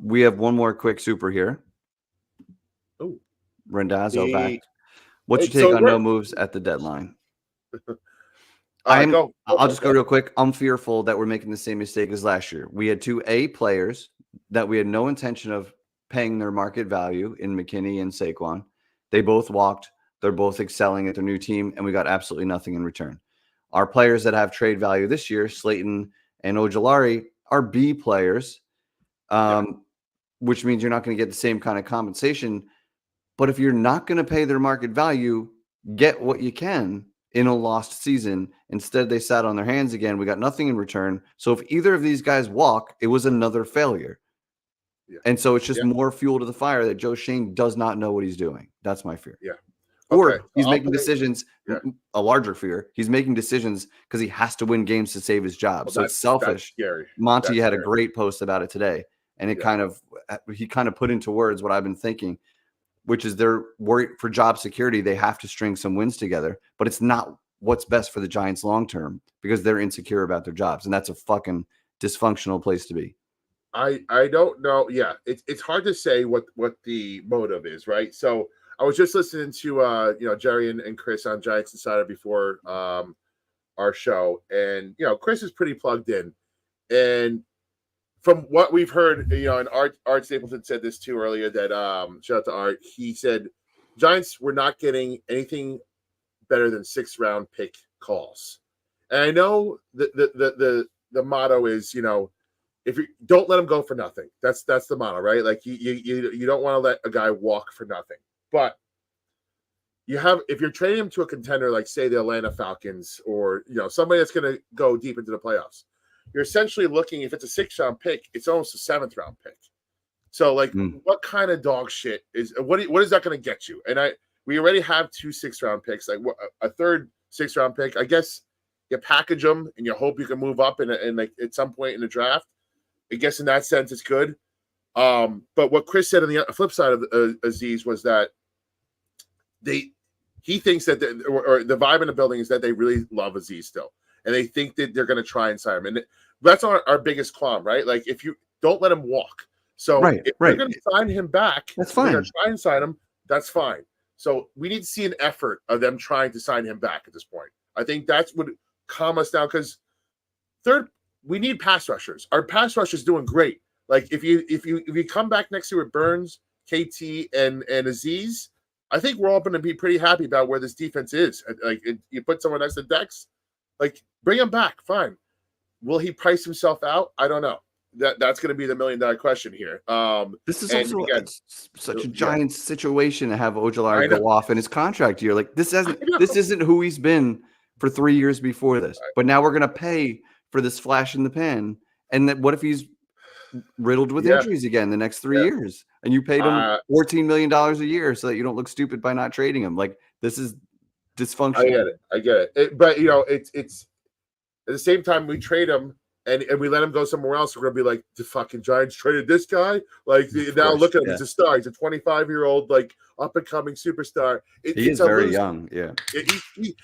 We have one more quick super here. Oh, Rendazzo back. What's your take on no moves at the deadline? I'll just go real quick. I'm fearful that we're making the same mistake as last year. We had 2 A players that we had no intention of paying their market value in McKinney and Saquon. They both walked. They're both excelling at their new team, and we got absolutely nothing in return. Our players that have trade value this year, Slayton and Ojulari, are B players, which means you're not going to get the same kind of compensation. But if you're not going to pay their market value, get what you can in a lost season. Instead, they sat on their hands again. We got nothing in return. So if either of these guys walk, it was another failure. Yeah. And so it's just more fuel to the fire that Joe Schoen does not know what he's doing. That's my fear. Yeah. Or he's making decisions, a larger fear. He's making decisions because he has to win games to save his job. Well, so it's selfish. Scary. Monty had a great post about it today. And he kind of put into words what I've been thinking, which is they're worried for job security. They have to string some wins together, but it's not what's best for the Giants long-term because they're insecure about their jobs. And that's a fucking dysfunctional place to be. I don't know. Yeah. It's hard to say what the motive is, right? So I was just listening to Jerry and Chris on Giants Insider before our show, and Chris is pretty plugged in. And from what we've heard, and Art Stapleton said this too earlier. That shout out to Art. He said Giants were not getting anything better than 6th round pick calls. And I know the motto is if you don't let them go for nothing. That's the motto, right? Like you don't want to let a guy walk for nothing. But if you're trading him to a contender like say the Atlanta Falcons or somebody that's going to go deep into the playoffs, you're essentially looking, if it's a 6th round pick, it's almost a 7th round pick. So like, what kind of dog shit is what is that going to get you? And we already have 2 6th round picks, like a 3rd 6th round pick. I guess you package them and you hope you can move up and like at some point in the draft. I guess in that sense it's good. But what Chris said on the flip side of Azeez was that he thinks that or the vibe in the building is that they really love Azeez still, and they think that they're going to try and sign him. And that's our biggest qualm, right? Like if you don't let him walk. So if they're going to sign him back, that's fine. They're going to try and sign him. That's fine. So we need to see an effort of them trying to sign him back at this point. I think that's what calm us down, because we need pass rushers. Our pass rush is doing great. Like if you come back next year with Burns, KT, and Azeez, I think we're all going to be pretty happy about where this defense is. Like you put someone next to Dex, like bring him back, fine. Will he price himself out? I don't know. That's going to be the $1 million question here. This is also such a giant situation to have Ojulari go off in his contract year. Like this isn't who he's been for 3 years before this. But now we're going to pay for this flash in the pan. And then what if he's riddled with injuries again the next 3 years, and you paid him $14 million a year so that you don't look stupid by not trading him? Like this is dysfunctional. I get it. But it's at the same time we trade him. And we let him go somewhere else. We're gonna be like, the fucking Giants traded this guy. Like now, look at him; he's a star. He's a 25-year-old, like up and coming superstar. He is very young. Yeah,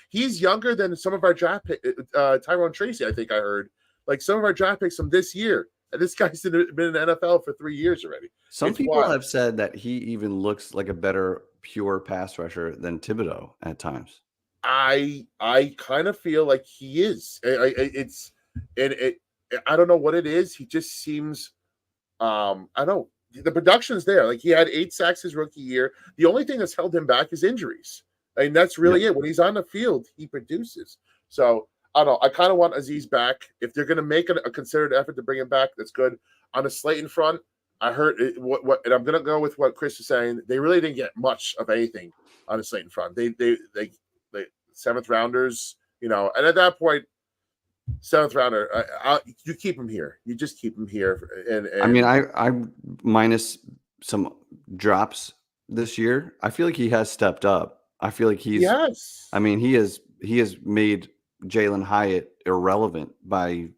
he's younger than some of our draft pick. Tyrone Tracy, I think I heard. Like some of our draft picks from this year. And this guy's been in the NFL for 3 years already. Some people have said that he even looks like a better pure pass rusher than Thibodeau at times. I kind of feel like he is. I don't know what it is. He just seems, I don't know. The production's there. Like he had 8 sacks his rookie year. The only thing that's held him back is injuries. I mean, that's really it. When he's on the field, he produces. So I don't know. I kind of want Azeez back. If they're going to make a considered effort to bring him back, that's good. On the Slayton front, I heard what, and I'm going to go with what Chris is saying. They really didn't get much of anything on the Slayton front. They 7th rounders, and at that point, 7th rounder, you keep him here. You just keep him here. And I mean, I minus some drops this year. I feel like he has stepped up. I feel like he's. Yes. I mean, he has made Jalen Hyatt irrelevant by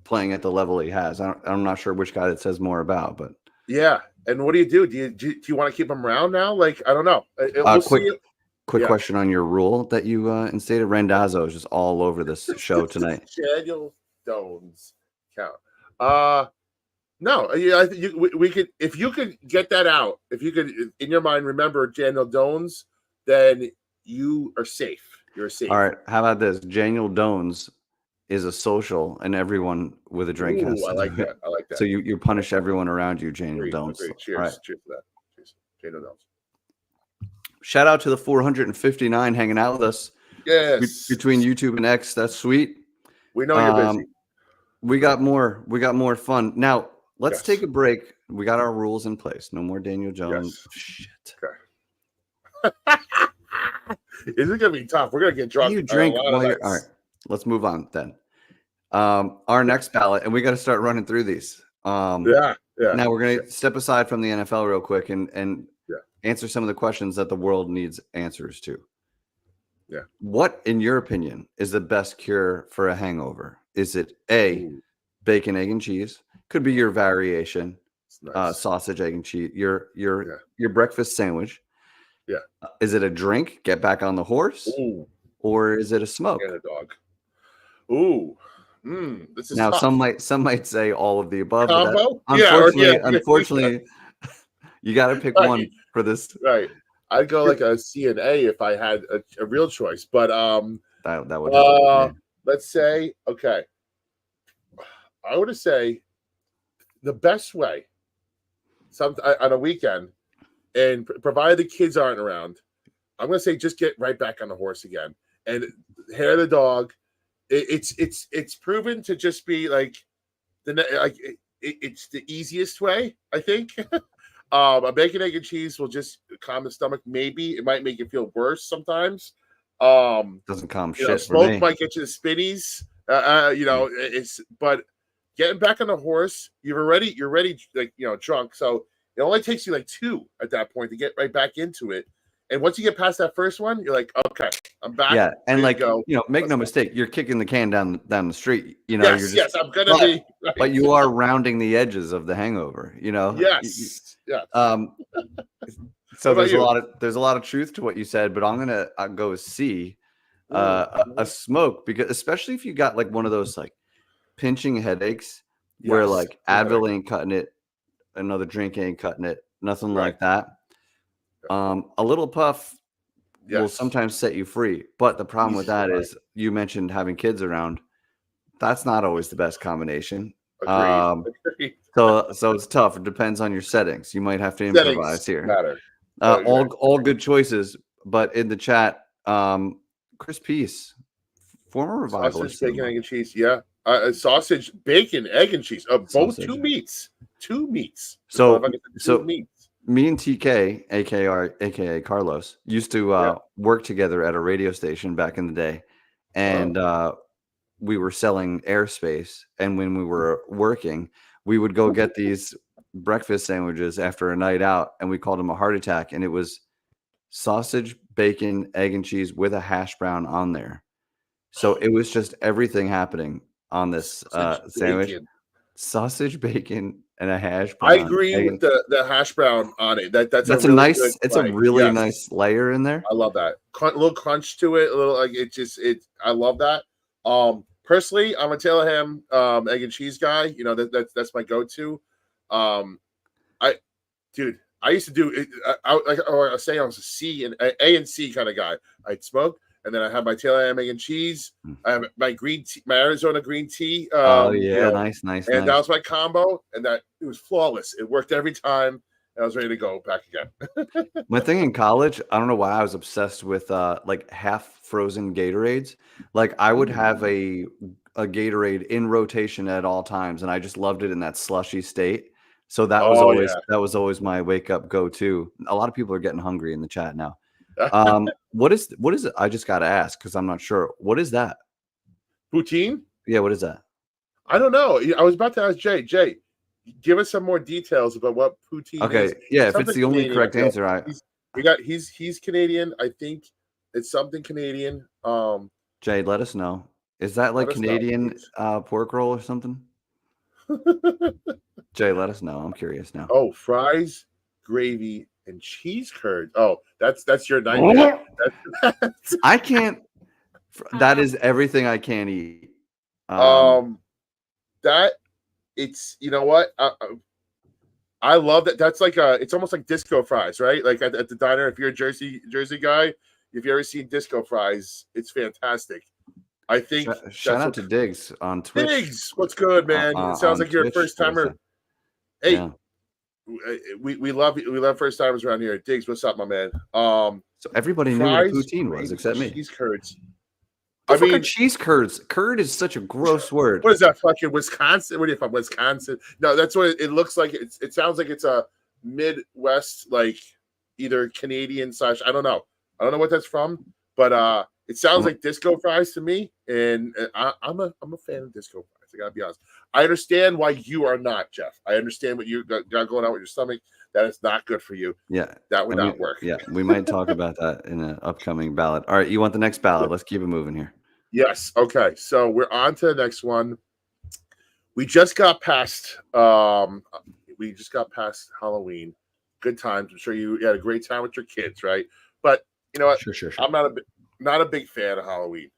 playing at the level he has. I'm not sure which guy that says more about, but yeah. And what do you do? Do you want to keep him around now? Like I don't know. Quick question on your rule that you instated. Randazzo is just all over this show tonight. Daniel Jones count. No, we could, if you could get that out, if you could in your mind remember Daniel Jones, then you are safe. You're safe. All right. How about this? Daniel Jones is a social, and everyone with a drink has to I like that. I like that. So you punish everyone around you, Daniel Jones. Cheers. Right. Cheers for that. Cheers. Daniel Jones. Shout out to the 459 hanging out with us. Yes. Between YouTube and X. That's sweet. We know you're busy. We got more fun. Now, let's take a break. We got our rules in place. No more Daniel Jones. Yes. Shit. Okay. Is it going to be tough? We're going to get drunk. You drink while you're... All right. Let's move on then. Our next ballot, and we got to start running through these. Yeah. Now we're going to step aside from the NFL real quick and answer some of the questions that the world needs answers to. Yeah. What, in your opinion, is the best cure for a hangover? Is it A, bacon, egg, and cheese? Could be your variation, nice. Sausage, egg, and cheese. Your breakfast sandwich. Yeah. Is it a drink? Get back on the horse. Ooh. Or is it a smoke? And a dog. Ooh. This is now tough. some might say all of the above. Combo? Unfortunately, you got to pick one for this. Right. I'd go like a C and A if I had a real choice. But that would let's say, okay. I would say the best way on a weekend, and provided the kids aren't around, I'm gonna say just get right back on the horse again and hair the dog. It's proven to just be like it's the easiest way, I think. A bacon, egg, and cheese will just calm the stomach. Maybe it might make you feel worse sometimes. Doesn't calm shit. Smoke might get you the spinnies. It's but getting back on the horse, you're already like drunk. So it only takes you like 2 at that point to get right back into it. And once you get past that first one, you're like, okay, I'm back. Yeah, and like make no mistake, you're kicking the can down the street. Yes, I'm gonna be. Right. But you are rounding the edges of the hangover. Yes. So there's a lot of truth to what you said, but I'm gonna go C, a smoke, because especially if you got like one of those like pinching headaches where like Advil ain't cutting it, another drink ain't cutting it, nothing like that. A little puff will sometimes set you free, but the problem with that is you mentioned having kids around. That's not always the best combination. Agreed. So it's tough. It depends on your settings. You might have to improvise here. Matter. All good choices, but in the chat, Chris Peace, former revivalist. Sausage, bacon, egg, and cheese. Yeah, sausage, bacon, egg, and cheese. Both two meats. So me and TK, aka Carlos, used to work together at a radio station back in the day, and we were selling airspace. And when we were working, we would go get these breakfast sandwiches after a night out, and we called them a heart attack. And it was sausage, bacon, egg, and cheese with a hash brown on there. So it was just everything happening on this sandwich. Sausage, bacon, and a hash brown. I agree with the hash brown on it. That's a really nice. It's a really nice layer in there. I love that. A little crunch to it. A little like I love that. Personally, I'm a Taylor ham egg and cheese guy. That's my go-to. I used to do it. I say I was a C and A and C kind of guy. I'd smoke, and then I have my Taylor ham egg and cheese. I have my green tea, my Arizona green tea. Nice. And that was my combo, and it was flawless. It worked every time. And I was ready to go back again. My thing in college, I don't know why I was obsessed with like half frozen Gatorades. Like I would have a Gatorade in rotation at all times, and I just loved it in that slushy state. So that was always my wake up go to. A lot of people are getting hungry in the chat now. What is it? I just got to ask because I'm not sure. What is that? Poutine? Yeah, what is that? I don't know. I was about to ask Jay. Jay, give us some more details about what poutine is. Okay, yeah, if it's the only correct answer, he's Canadian. I think it's something Canadian. Jay, let us know. Is that like Canadian pork roll or something? Jay, let us know. I'm curious now. Oh, fries, gravy, and cheese curd. Oh, that's your nightmare. I can't. That is everything I can't eat. That it's what I love that. That's like it's almost like disco fries, right? Like at the diner. If you're a Jersey guy, if you ever seen disco fries, it's fantastic. I think shout out to Diggs on Twitch. Diggs, what's good, man? It sounds like you're a first timer. Hey, yeah. we love first timers around here. Diggs, what's up, my man? So everybody knew what poutine was except me. Cheese curds. Cheese curds. Curd is such a gross word. What is that? Fucking Wisconsin? What are you from? Wisconsin? No, that's what it looks like. It sounds like it's a Midwest, like either Canadian / I don't know what that's from, but it sounds like disco fries to me, and I'm a fan of disco fries. I gotta be honest. I understand why you are not, Jeff. I understand what you got going on with your stomach. That is not good for you. Yeah, that would not work. Yeah, we might talk about that in an upcoming ballot. All right, you want the next ballot? Let's keep it moving here. Yes. Okay. So we're on to the next one. We just got past. Halloween. Good times. I'm sure you had a great time with your kids, right? But you know what? Sure. I'm not a big fan of Halloween.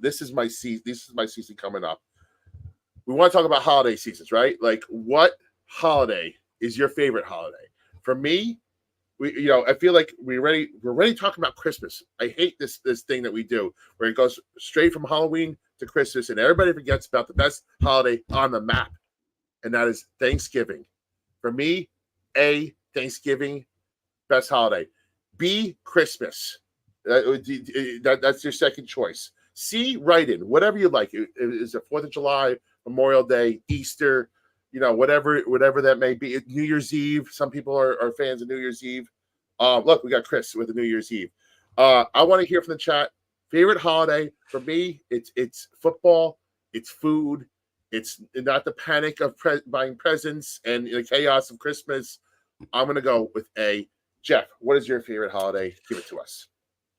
This is my season. This is my season coming up. We want to talk about holiday seasons, right? Like, what holiday is your favorite holiday? For me, I feel like we're already talking about Christmas. I hate this thing that we do where it goes straight from Halloween to Christmas, and everybody forgets about the best holiday on the map, and that is Thanksgiving. For me, A, Thanksgiving, best holiday. B, Christmas. That's your second choice. C, write in whatever you like. Is it 4th of July, Memorial Day, Easter, whatever that may be. New Year's Eve. Some people are fans of New Year's Eve. Look, we got Chris with the New Year's Eve. I want to hear from the chat. Favorite holiday for me, it's football, it's food, it's not the panic of buying presents and the chaos of Christmas. I'm gonna go with A. Jeff, what is your favorite holiday? Give it to us.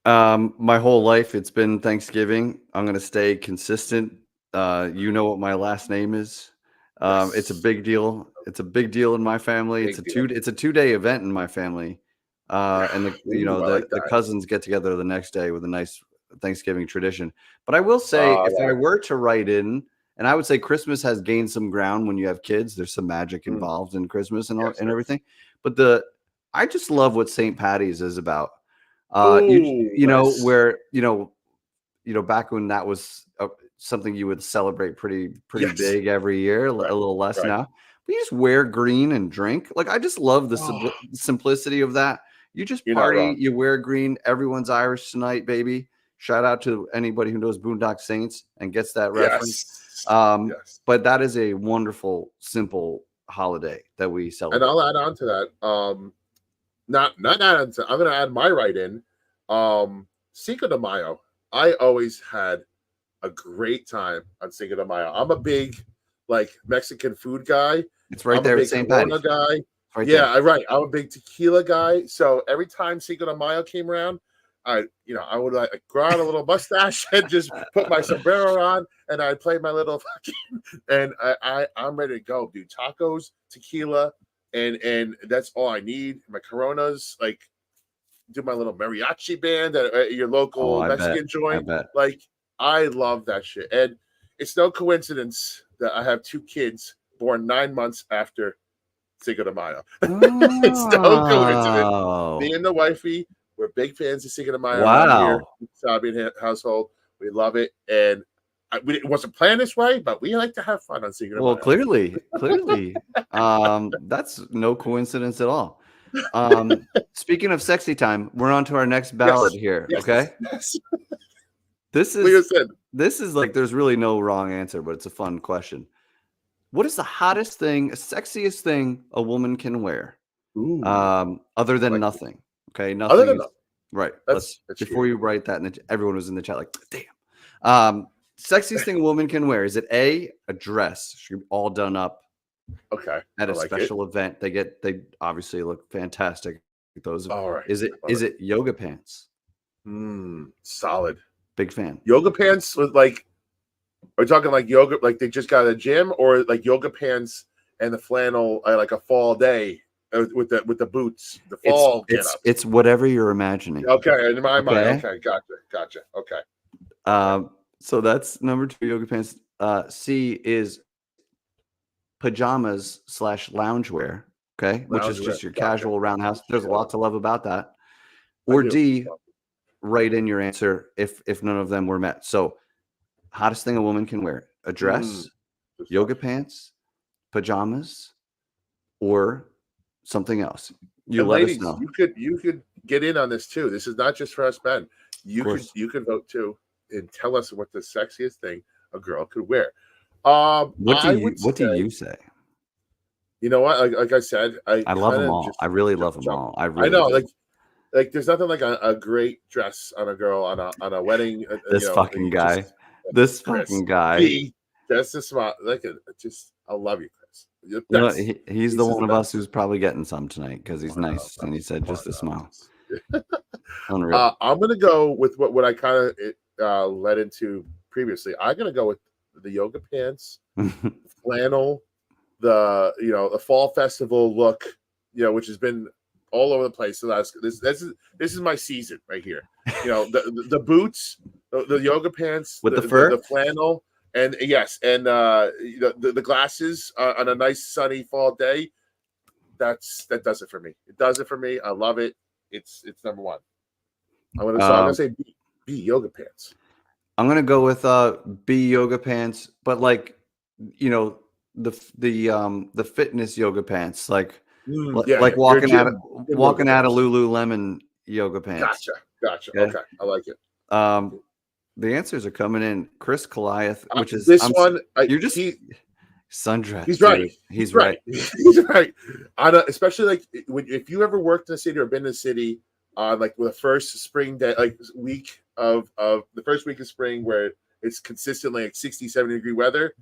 My whole life it's been Thanksgiving. I'm gonna stay consistent. You know what my last name is. Yes. It's a big deal. It's a big deal in my family. It's a 2-day event in my family. And the cousins get together the next day with a nice Thanksgiving tradition. But I will say, if I were to write in, and I would say Christmas has gained some ground when you have kids. There's some magic involved in Christmas and everything. But I just love what St. Patty's is about. You know, where back when that was something you would celebrate pretty big every year, a little less now. But you just wear green and drink. Like, I just love the simplicity of that. You just party, you wear green. Everyone's Irish tonight, baby. Shout out to anybody who knows Boondock Saints and gets that reference. But that is a wonderful, simple holiday that we celebrate. And I'll add on to that. Not add on I'm going to add my in. Cinco de Mayo. I always had a great time on Cinco de Mayo. I'm a big Mexican food guy. It's right there at St. Patty's guy. Right. I'm a big tequila guy. So every time Cinco de Mayo came around, I would grow out a little mustache and just put my sombrero on, and I'd play my little and I'm ready to go, dude. Tacos, tequila, and that's all I need. My Coronas, do my little mariachi band at your local Mexican joint. I love that shit, and it's no coincidence that I have 2 kids born 9 months after Cinco de Mayo. It's no coincidence. Me and the wifey, we're big fans of Cinco de Mayo. Wow. Here, household, we love it, and it wasn't planned this way, but we like to have fun on Cinco de Mayo. Well, clearly, that's no coincidence at all. Speaking of sexy time, we're on to our next ballad here. Yes. Okay. Yes. This is there's really no wrong answer, but it's a fun question. What is the hottest thing, sexiest thing a woman can wear? Other than nothing. Okay, nothing. Other than nothing. Right. That's before you write that, and everyone was in the chat damn. Sexiest thing a woman can wear, is it A, a dress? She's all done up. Okay. At a special event, they obviously look fantastic. Those. All right. Is it yoga pants? Solid. Big fan. Yoga pants with are we talking yoga, they just got a gym, or yoga pants and the flannel a fall day with the boots, the fall it's whatever you're imagining. Okay, in my mind. Okay, gotcha. Okay. So that's number 2, yoga pants. C is pajamas / loungewear. Okay, which is just your casual around the house. There's a lot to love about that. Or D, write in your answer if none of them were met. So, hottest thing a woman can wear: a dress, yoga pants, pajamas, or something else. You let us know. You could get in on this too. This is not just for us men. You could vote too and tell us what the sexiest thing a girl could wear. What do you say? You know what? Like I said, I love them all. I really love them all. I know. There's nothing like a great dress on a girl on a wedding. This fucking guy. That's the smart. I love you, Chris. He's the one of us who's probably getting some tonight because he's nice, and he said just a smile. Unreal. I'm gonna go with what I kind of led into previously. I'm gonna go with the yoga pants, flannel, the fall festival look, which has been all over the place. So this is my season right here. The boots, the yoga pants with the fur, the flannel, and the glasses on a nice sunny fall day. That does it for me. It does it for me. I love it. It's number 1. I'm gonna say B, yoga pants. I'm gonna go with B, yoga pants, but the fitness yoga pants, walking out of Lululemon yoga pants. Gotcha. Okay, I like it. The answers are coming in. Chris Goliath, which is this one. Sundress. He's right. He's right. He's right. Especially like if you ever worked in the city or been in the city, like with the first spring day, like week of the first week of spring where it's consistently like 60, 70 degree weather,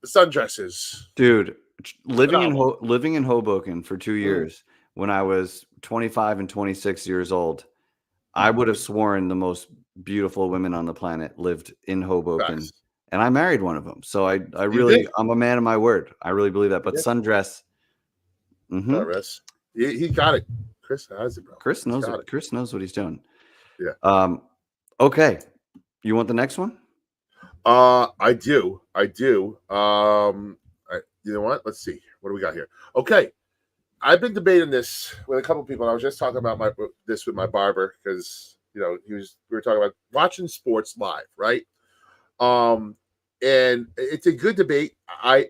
the sundresses. Dude, living in Hoboken for 2 years when I was 25 and 26 years old, I would have sworn the most beautiful women on the planet lived in Hoboken. Facts. And I married one of them. So I'm a man of my word. I really believe that. But sundress. He got it. Chris has it, bro. Chris knows what he's doing. Yeah. Okay. You want the next one? I do. You know what? Let's see. What do we got here? Okay. I've been debating this with a couple of people. I was just talking about this with my barber because we were talking about watching sports live, right? And it's a good debate. I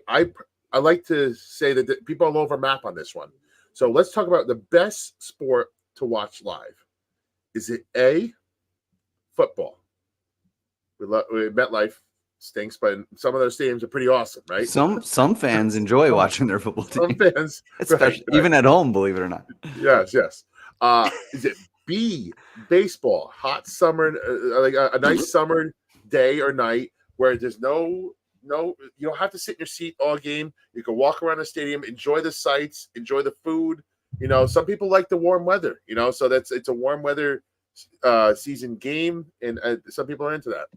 like to say that people are all over map on this one. So let's talk about the best sport to watch live. Is it A, football? We MetLife stinks, but some of those stadiums are pretty awesome, right? Some fans enjoy watching their football team. Some fans, especially even at home, believe it or not. Yes. Is it B, baseball? Hot summer, like a nice summer day or night where there's no, you don't have to sit in your seat all game. You can walk around the stadium, enjoy the sights, enjoy the food. Some people like the warm weather. So it's a warm weather season game, and some people are into that.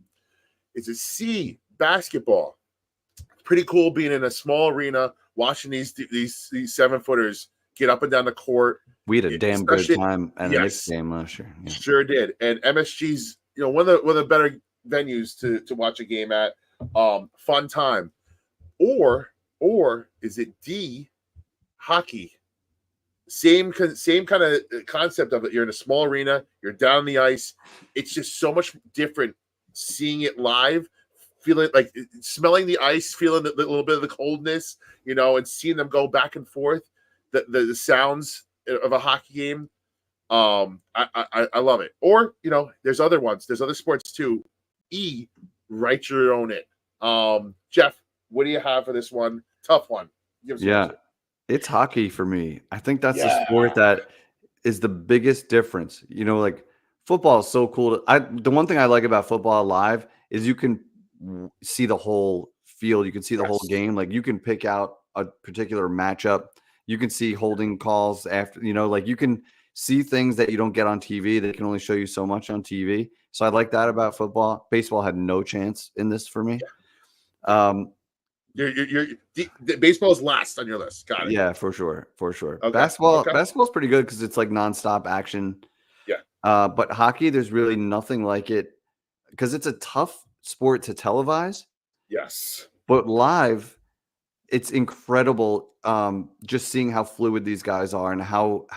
It's a C, basketball. Pretty cool being in a small arena, watching these 7-footers get up and down the court. We had a damn good time at the Knicks game last year. Yeah. Sure did. And MSG's, one of the better venues to watch a game at. Fun time. Or is it D, hockey? Same kind of concept of it. You're in a small arena. You're down on the ice. It's just so much different seeing it live, feeling like smelling the ice, feeling a little bit of the coldness, and seeing them go back and forth. The sounds of a hockey game. I love it. Or there's other ones. There's other sports too. E, write your own it. Jeff, what do you have for this one? Tough one. It's hockey for me. I think that's the sport that is the biggest difference. Like football is so cool. The one thing I like about football live is you can see the whole field. You can see the whole game. Like you can pick out a particular matchup. You can see holding calls after, like you can see things that you don't get on TV. They can only show you so much on TV. So I like that about football. Baseball had no chance in this for me. Baseball is last on your list. Got it. Yeah, for sure. Okay. Basketball's pretty good because it's like nonstop action. Yeah. But hockey, there's really nothing like it because it's a tough sport to televise. Yes. But live, it's incredible. Just seeing how fluid these guys are and how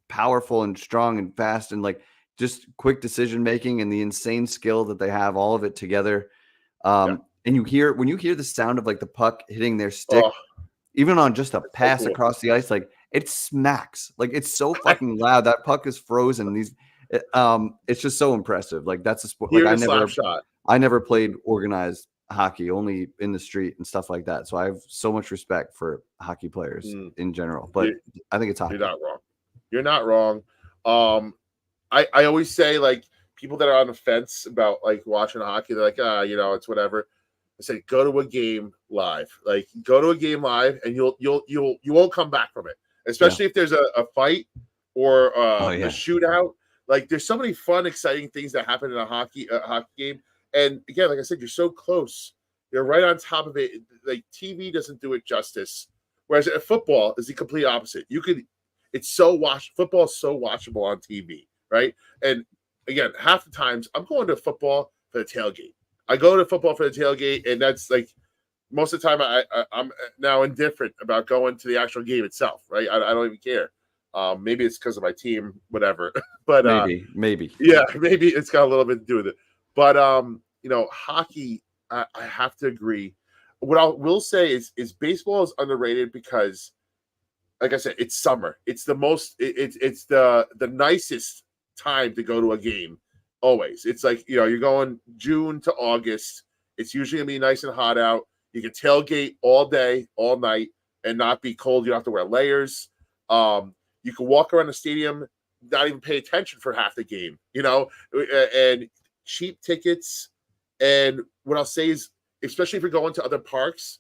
powerful and strong and fast and like just quick decision making and the insane skill that they have, all of it together. And when you hear the sound of like the puck hitting their stick, even on just a pass across the ice, like it smacks. Like it's so fucking loud. That puck is frozen. It's just so impressive. Like that's a sport. Like I never played organized hockey, only in the street and stuff like that. So I have so much respect for hockey players in general. But I think it's hockey. You're not wrong. I always say like people that are on the fence about like watching hockey, they're like, it's whatever. I say go to a game live. Like go to a game live, and you won't come back from it. Especially if there's a fight or a shootout. Like there's so many fun, exciting things that happen in a hockey game. And again, like I said, you're so close. You're right on top of it. Like TV doesn't do it justice. Whereas football is the complete opposite. Football is so watchable on TV, right? And again, half the times I'm going to football for the tailgate. I go to football for the tailgate, and that's like most of the time I'm now indifferent about going to the actual game itself, right? I don't even care. Maybe it's because of my team, whatever. But maybe. Yeah, maybe it's got a little bit to do with it. But hockey, I have to agree. What I will say is baseball is underrated because, like I said, it's summer. It's the most. It's the nicest time to go to a game. Always, it's like you're going June to August. It's usually gonna be nice and hot out. You can tailgate all day, all night, and not be cold. You don't have to wear layers. You can walk around the stadium, not even pay attention for half the game, and cheap tickets. And what I'll say is, especially if you're going to other parks,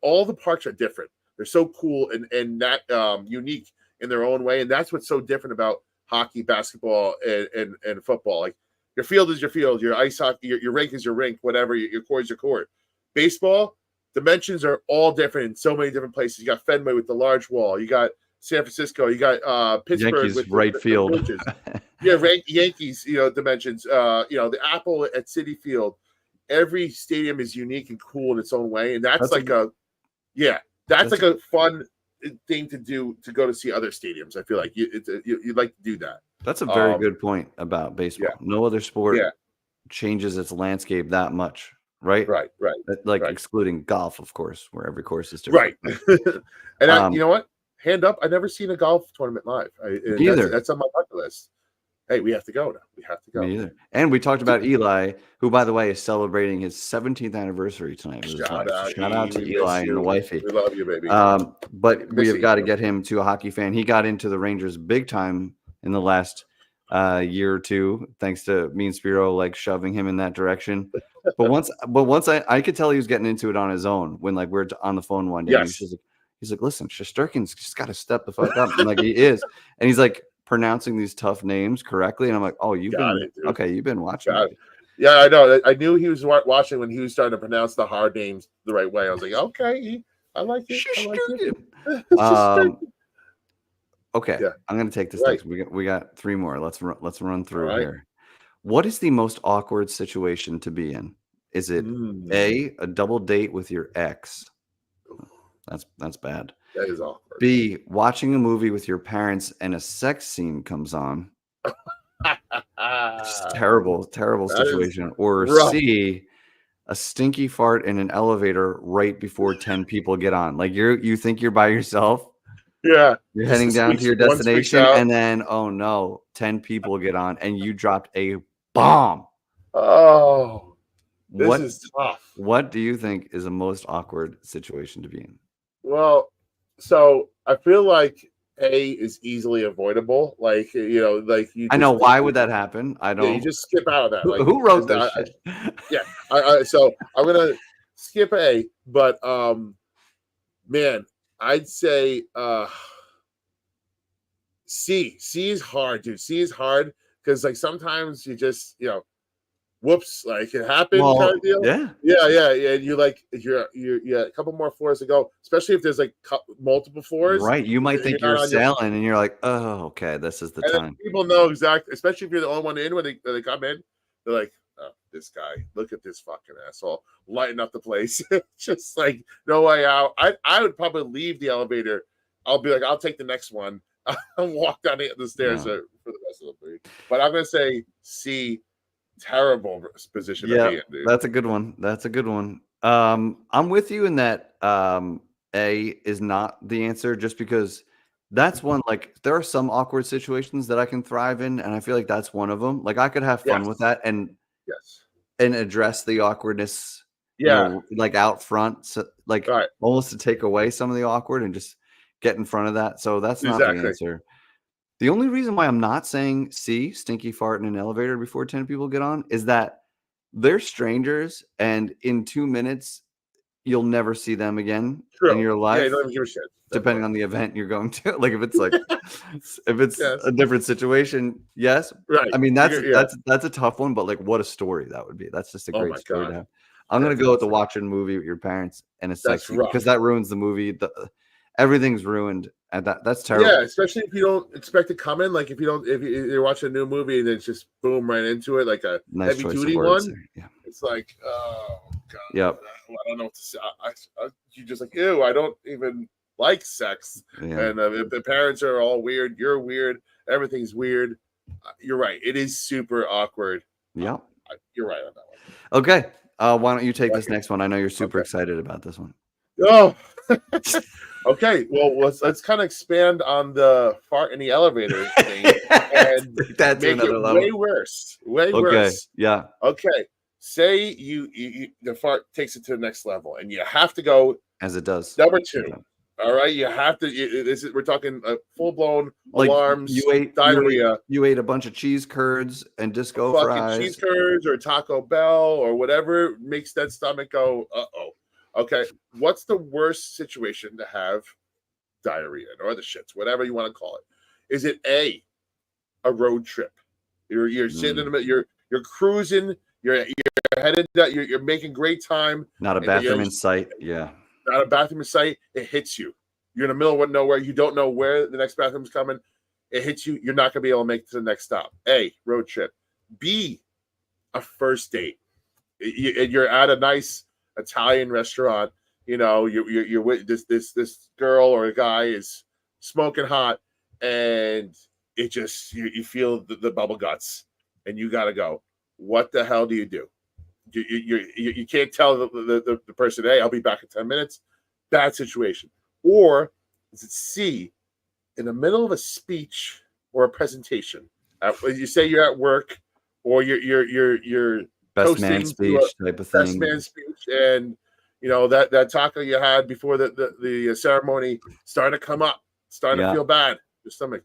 all the parks are different. They're so cool and that unique in their own way. And that's what's so different about hockey, basketball, and football. Like, your field is your field, your ice hockey, your rink is your rink, whatever, your court is your court. Baseball, dimensions are all different in so many different places. You got Fenway with the large wall. You got San Francisco. You got Pittsburgh Yankees with right field. Yankees, dimensions. The Apple at Citi Field. Every stadium is unique and cool in its own way, and that's like a fun thing to do, to go to see other stadiums. I feel like you'd like to do that. That's a very good point about baseball. Yeah. No other sport changes its landscape that much, right? Right. Excluding golf, of course, where every course is different. Right. And you know what? Hand up, I've never seen a golf tournament live. Either. That's on my bucket list. Hey, we have to go now. We have to go. Me either. And we talked about Eli, who, by the way, is celebrating his 17th anniversary tonight. Shout out to Eli and the wifey. We love you, baby. But we have got to get him to a hockey fan. He got into the Rangers big time in the last year or two, thanks to me and Spiro like shoving him in that direction. But once I could tell he was getting into it on his own when like we're on the phone one day. Yes. He's like, listen, Shesterkin's just got to step the fuck up. And like he is. And he's like pronouncing these tough names correctly. And I'm like, oh, you've been watching. Yeah, I know. I knew he was watching when he was starting to pronounce the hard names the right way. I was like, okay, I like it. Okay, yeah. I'm going to take this next. We got 3 more. Let's run through here. What is the most awkward situation to be in? Is it A, a double date with your ex? That's bad. That is awkward. B, watching a movie with your parents and a sex scene comes on. Terrible situation. Or rough. C, a stinky fart in an elevator right before 10 people get on. Like you think you're by yourself. Yeah. You're heading down to your destination and then, oh no, 10 people get on and you dropped a bomb. Oh, this is tough. What do you think is the most awkward situation to be in? Well, so I feel like A is easily avoidable. Like, like you. I know. Why would that happen? I don't. Yeah, you just skip out of that. Like, who wrote this shit? So I'm gonna skip A, but man, I'd say C. C is hard, dude. C is hard because like sometimes you just whoops, like it happened kind of deal. Yeah. And you're a couple more floors to go, especially if there's like multiple floors. Right. You might think you're sailing and you're like, oh, okay, this is the time. People know exactly, especially if you're the only one in when they come in, they're like, oh, this guy, look at this fucking asshole, lighting up the place. Just like no way out. I would probably leave the elevator. I'll be like, I'll take the next one. I'll walk down the stairs for the rest of the three. But I'm gonna say C. Terrible position to be in, dude. That's a good one. I'm with you in that A is not the answer, just because that's one, like there are some awkward situations that I can thrive in, and I feel like that's one of them. Like I could have fun with that and address the awkwardness like out front, so like almost to take away some of the awkward and just get in front of that. So that's not the answer. The only reason why I'm not saying C, stinky fart in an elevator before 10 people get on, is that they're strangers, and in 2 minutes, you'll never see them again in your life. Yeah, you don't even give a shit. Depending on the event you're going to. Like if it's like if it's a different situation, yes. Right. I mean, that's a tough one, but like what a story that would be. That's just a great story to have. I'm gonna go with the watching a movie with your parents and a sex scene, because that ruins the movie. Everything's ruined. And that's terrible. Yeah, especially if you don't expect to come in. Like if you're watching a new movie and it's just boom right into it, like a heavy duty one. Yeah. It's like, oh god. Yep. I don't know what to say. You just like, ew, I don't even like sex. Yeah. And if the parents are all weird, you're weird, everything's weird. You're right. It is super awkward. Yep. You're right on that one. Okay. Why don't you take this next one? I know you're super excited about this one. Oh. Okay, well, let's kind of expand on the fart in the elevator thing and that's make another it level. way worse. Way worse. Yeah. Okay. say the fart takes it to the next level, and you have to go as it does. Number 2. All right, you have to. We're talking full blown alarms. You ate diarrhea. You ate a bunch of cheese curds and disco fries. Cheese curds or Taco Bell or whatever makes that stomach go. Okay, what's the worst situation to have diarrhea or the shits, whatever you want to call it? Is it a road trip? You're sitting in the middle. You're cruising. You're headed. You're making great time. Not a bathroom in sight. Yeah. Not a bathroom in sight. It hits you. You're in the middle of nowhere. You don't know where the next bathroom's coming. It hits you. You're not going to be able to make it to the next stop. A, road trip. B, a first date. You're at a nice Italian restaurant. You know, you're with this girl or a guy is smoking hot, and it just you feel the bubble guts, and you got to go. What the hell do you do? You can't tell the person, hey, I'll be back in 10 minutes. Bad situation. Or is it C, in the middle of a speech or a presentation? You say you're at work, or you're best man speech type of thing. Best man speech, and you know that taco you had before the ceremony starting to come up, starting to feel bad. Your stomach.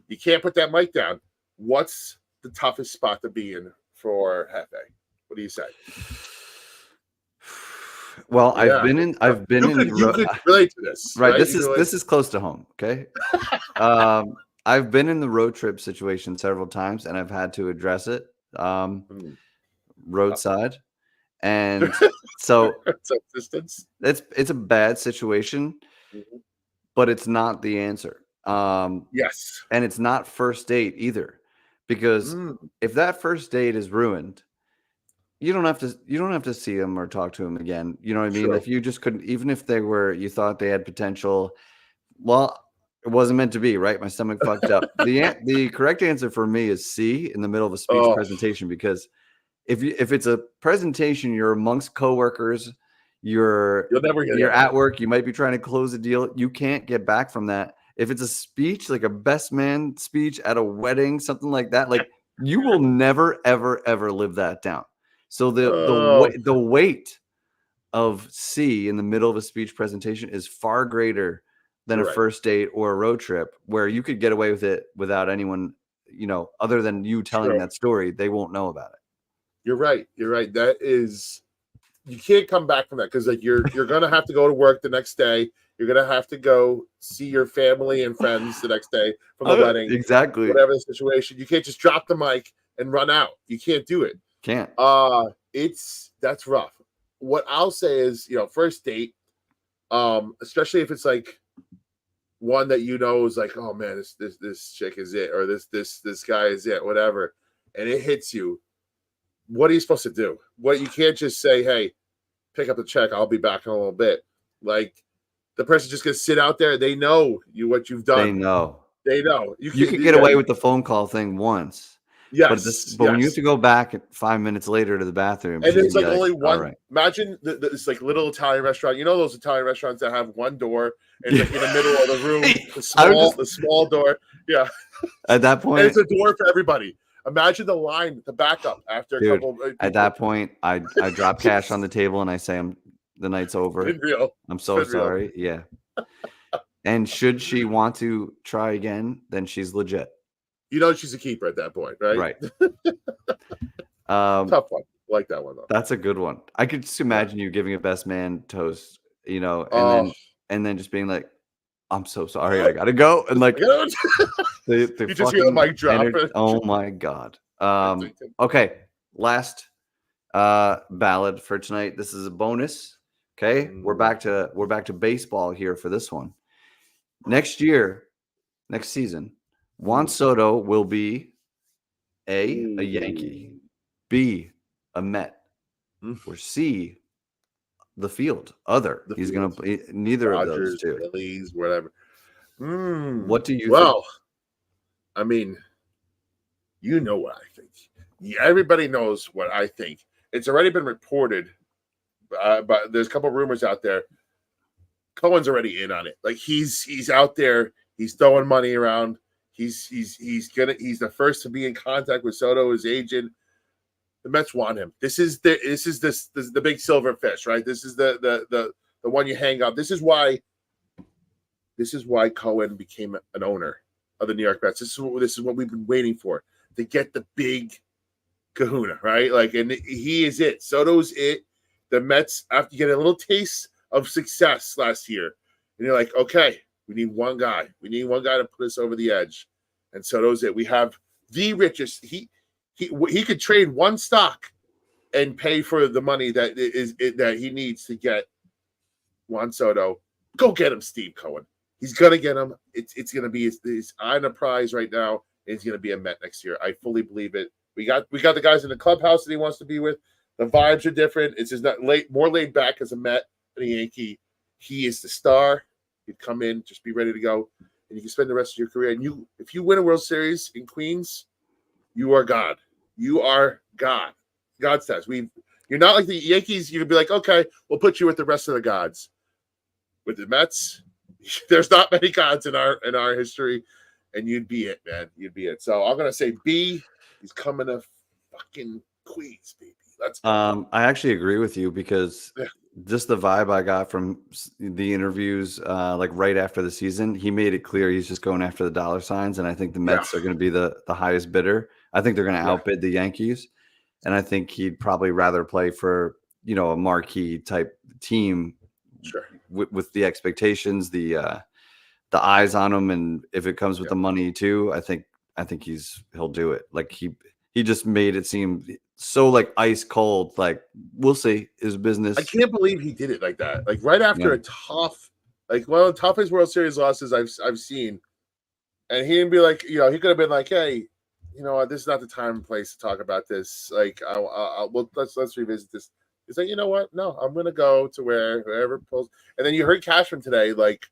You can't put that mic down. What's the toughest spot to be in for Hefe? What do you say? Well, I've been in. You could relate to this, right? This is close to home. Okay. I've been in the road trip situation several times, and I've had to address it roadside, and so distance. It's a bad situation, but it's not the answer. Yes, and it's not first date either, because if that first date is ruined, you don't have to see them or talk to them again. You know what I mean? Sure. If you just couldn't, even if you thought they had potential, well, it wasn't meant to be, right? My stomach fucked up. The correct answer for me is C, in the middle of a speech presentation, because if it's a presentation, you're amongst coworkers, you're at work, you might be trying to close a deal. You can't get back from that. If it's a speech, like a best man speech at a wedding, something like that, like you will never, ever, ever live that down. So the weight of C in the middle of a speech presentation is far greater than a first date or a road trip, where you could get away with it without anyone, other than you telling that story. They won't know about it. You're right. That is, you can't come back from that, because like you're gonna have to go to work the next day. You're gonna have to go see your family and friends the next day from the wedding. Exactly. Whatever the situation, you can't just drop the mic and run out. You can't do it. Can't. That's rough. What I'll say is, first date, especially if it's like one that is like, oh man, this chick is it, or this guy is it, whatever, and it hits you. What are you supposed to do? You can't just say, hey, pick up the check, I'll be back in a little bit. Like, the person's just gonna sit out there. They know what you've done. They know. You can get away with the phone call thing once. Yes, but when you have to go back 5 minutes later to the bathroom, and it's like only one. Right. Imagine this like little Italian restaurant. You know those Italian restaurants that have one door and like in the middle of the room, the small door. Yeah. At that point, and it's a door for everybody. Imagine the line, the backup after a couple. At that point, I drop cash on the table and I say, the night's over. I'm so sorry. Yeah. And should she want to try again, then she's legit. She's a keeper at that point, right? Right. Tough one. I like that one though. That's a good one. I could just imagine you giving a best man toast, and then just being like, "I'm so sorry, I gotta go," and like you just hear the mic drop. Oh my god. Okay. Last ballad for tonight. This is a bonus. Okay, we're back to baseball here for this one. Next season, Juan Soto will be A, a Yankee, B, a Met, or C, the field. He's going to play neither Rogers, of those two. Phillies, whatever. What do you think? Well, I mean, you know what I think. Yeah, everybody knows what I think. It's already been reported, but there's a couple of rumors out there. Cohen's already in on it. Like he's out there. He's throwing money around. He's the first to be in contact with Soto, his agent. The Mets want him. This is the big silver fish, right? This is the one you hang up. This is why Cohen became an owner of the New York Mets. This is what we've been waiting for, to get the big kahuna, right? Like, and he is it. Soto's it. The Mets, after getting a little taste of success last year, and you're like, okay, we need one guy. We need one guy to put us over the edge. And Soto's it. We have the richest. He could trade one stock and pay for the money that he needs to get Juan Soto. Go get him, Steve Cohen. He's gonna get him. It's gonna be his eye on a prize right now. And he's gonna be a Met next year. I fully believe it. We got the guys in the clubhouse that he wants to be with. The vibes are different. It's just not more laid back as a Met than a Yankee. He is the star. He'd come in, just be ready to go, and you can spend the rest of your career. And if you win a World Series in Queens, you are God. You are God. God says you're not like the Yankees. You can be like, okay, we'll put you with the rest of the gods. With the Mets, there's not many gods in our history, and you'd be it, man. You'd be it. So I'm gonna say B. He's coming to fucking Queens, baby. Let's go. I actually agree with you because just the vibe I got from the interviews, like right after the season, he made it clear he's just going after the dollar signs, and I think the Mets are going to be the highest bidder. I think they're going to outbid the Yankees, and I think he'd probably rather play for a marquee type team, with the expectations, the eyes on him, and if it comes with the money too, I think he'll do it. Like he just made it seem so like ice cold. Like, we'll see his business. I can't believe he did it like that. Like right after a tough, like one of the toughest World Series losses I've seen, and he didn't be like, he could have been like, hey, this is not the time and place to talk about this. Like, let's revisit this. He's like, you know what? No, I'm gonna go to wherever pulls. And then you heard Cashman today, like,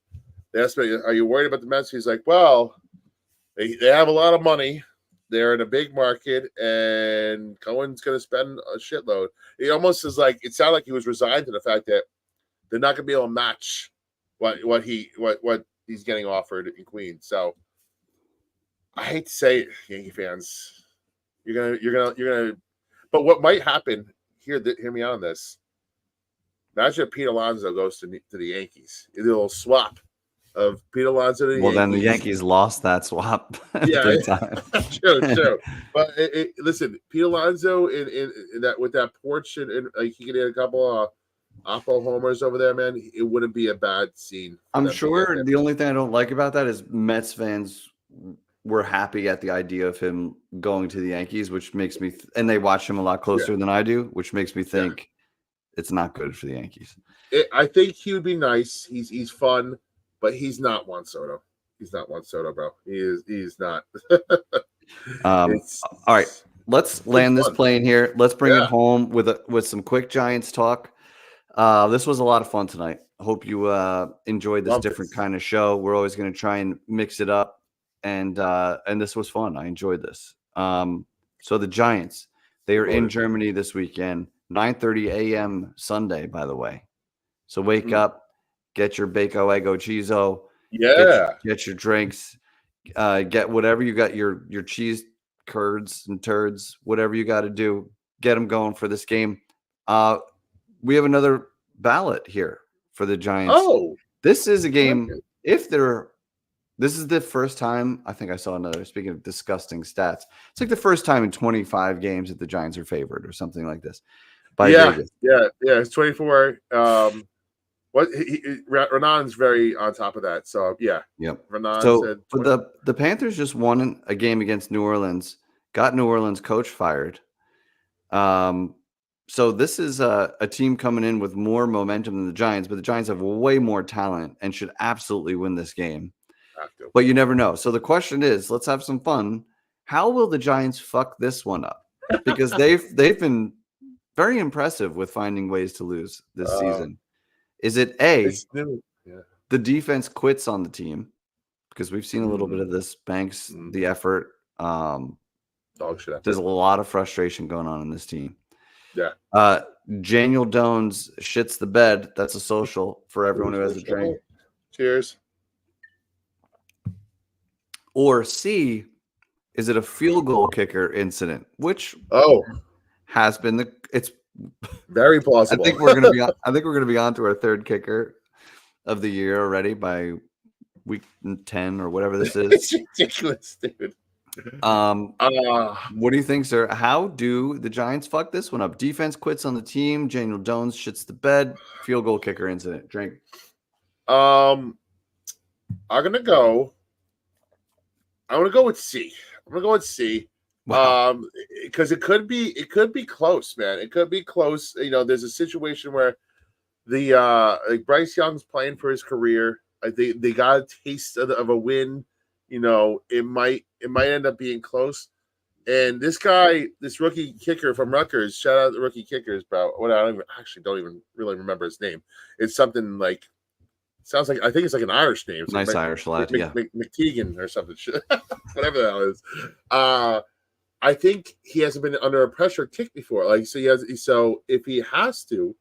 they asked me, are you worried about the Mets? He's like, well, they have a lot of money. They're in a big market, and Cohen's going to spend a shitload. It almost is like, it sounded like he was resigned to the fact that they're not going to be able to match what he's getting offered in Queens. So I hate to say it, Yankee fans, you're gonna. But what might happen here? Hear me out on this. Imagine if Pete Alonso goes to the Yankees. A little swap of Pete Alonso to the Yankees. Then the Yankees lost that swap. Big time. True. But listen, Pete Alonso in that with that porch and like he could hit a couple of Oppo homers over there, man. It wouldn't be a bad scene. I'm sure the only thing I don't like about that is Mets fans were happy at the idea of him going to the Yankees, which makes me and they watch him a lot closer than I do, which makes me think it's not good for the Yankees. I think he would be nice. He's fun. But he's not Juan Soto. He's not Juan Soto, bro. He's not. All right. Let's land this plane here. Let's bring it home with some quick Giants talk. This was a lot of fun tonight. I hope you enjoyed this different kind of show. We're always going to try and mix it up. And this was fun. I enjoyed this. So the Giants, they are in Germany this weekend, 9:30 a.m. Sunday, by the way. So wake up. Get your Bacon Eggo Cheezo. Yeah. Get your drinks. Get whatever you got, your cheese curds and turds, whatever you got to do. Get them going for this game. We have another ballot here for the Giants. Oh. This is a game. This is the first time, I think I saw another, speaking of disgusting stats, it's like the first time in 25 games that the Giants are favored or something like this. Yeah, it's 24. Renan's very on top of that. So Renan said the Panthers just won a game against New Orleans, got New Orleans coach fired. So this is a team coming in with more momentum than the Giants, but the Giants have way more talent and should absolutely win this game. But you never know. So the question is, let's have some fun. How will the Giants fuck this one up? Because they've been very impressive with finding ways to lose this season. Is it the defense quits on the team? Because we've seen a little bit of this. Banks, the effort. There's a lot of frustration going on in this team. Yeah. Daniel Jones shits the bed. That's a social for everyone who has a drink. Cheers. Or C, is it a field goal kicker incident? Which has been it's very plausible. I think we're gonna be on to our third kicker of the year already by week 10 or whatever this is. It's ridiculous, dude. What do you think, sir? How do the Giants fuck this one up? Defense quits on the team. Daniel Jones shits the bed. Field goal kicker incident. Drink. I'm gonna go with C. I'm gonna go with C. Wow. Because it could be close, man. It could be close. You know, there's a situation where the like Bryce Young's playing for his career. I think they got a taste of a win. You know, it might end up being close. And this guy, this rookie kicker from Rutgers, shout out the rookie kickers, bro. What I don't even really remember his name. It's something like, sounds like, I think it's like an Irish name. It's nice like Irish lad, yeah. McTeagan or something, whatever the hell it is. I think he hasn't been under a pressure kick before. Like, so so if he has to,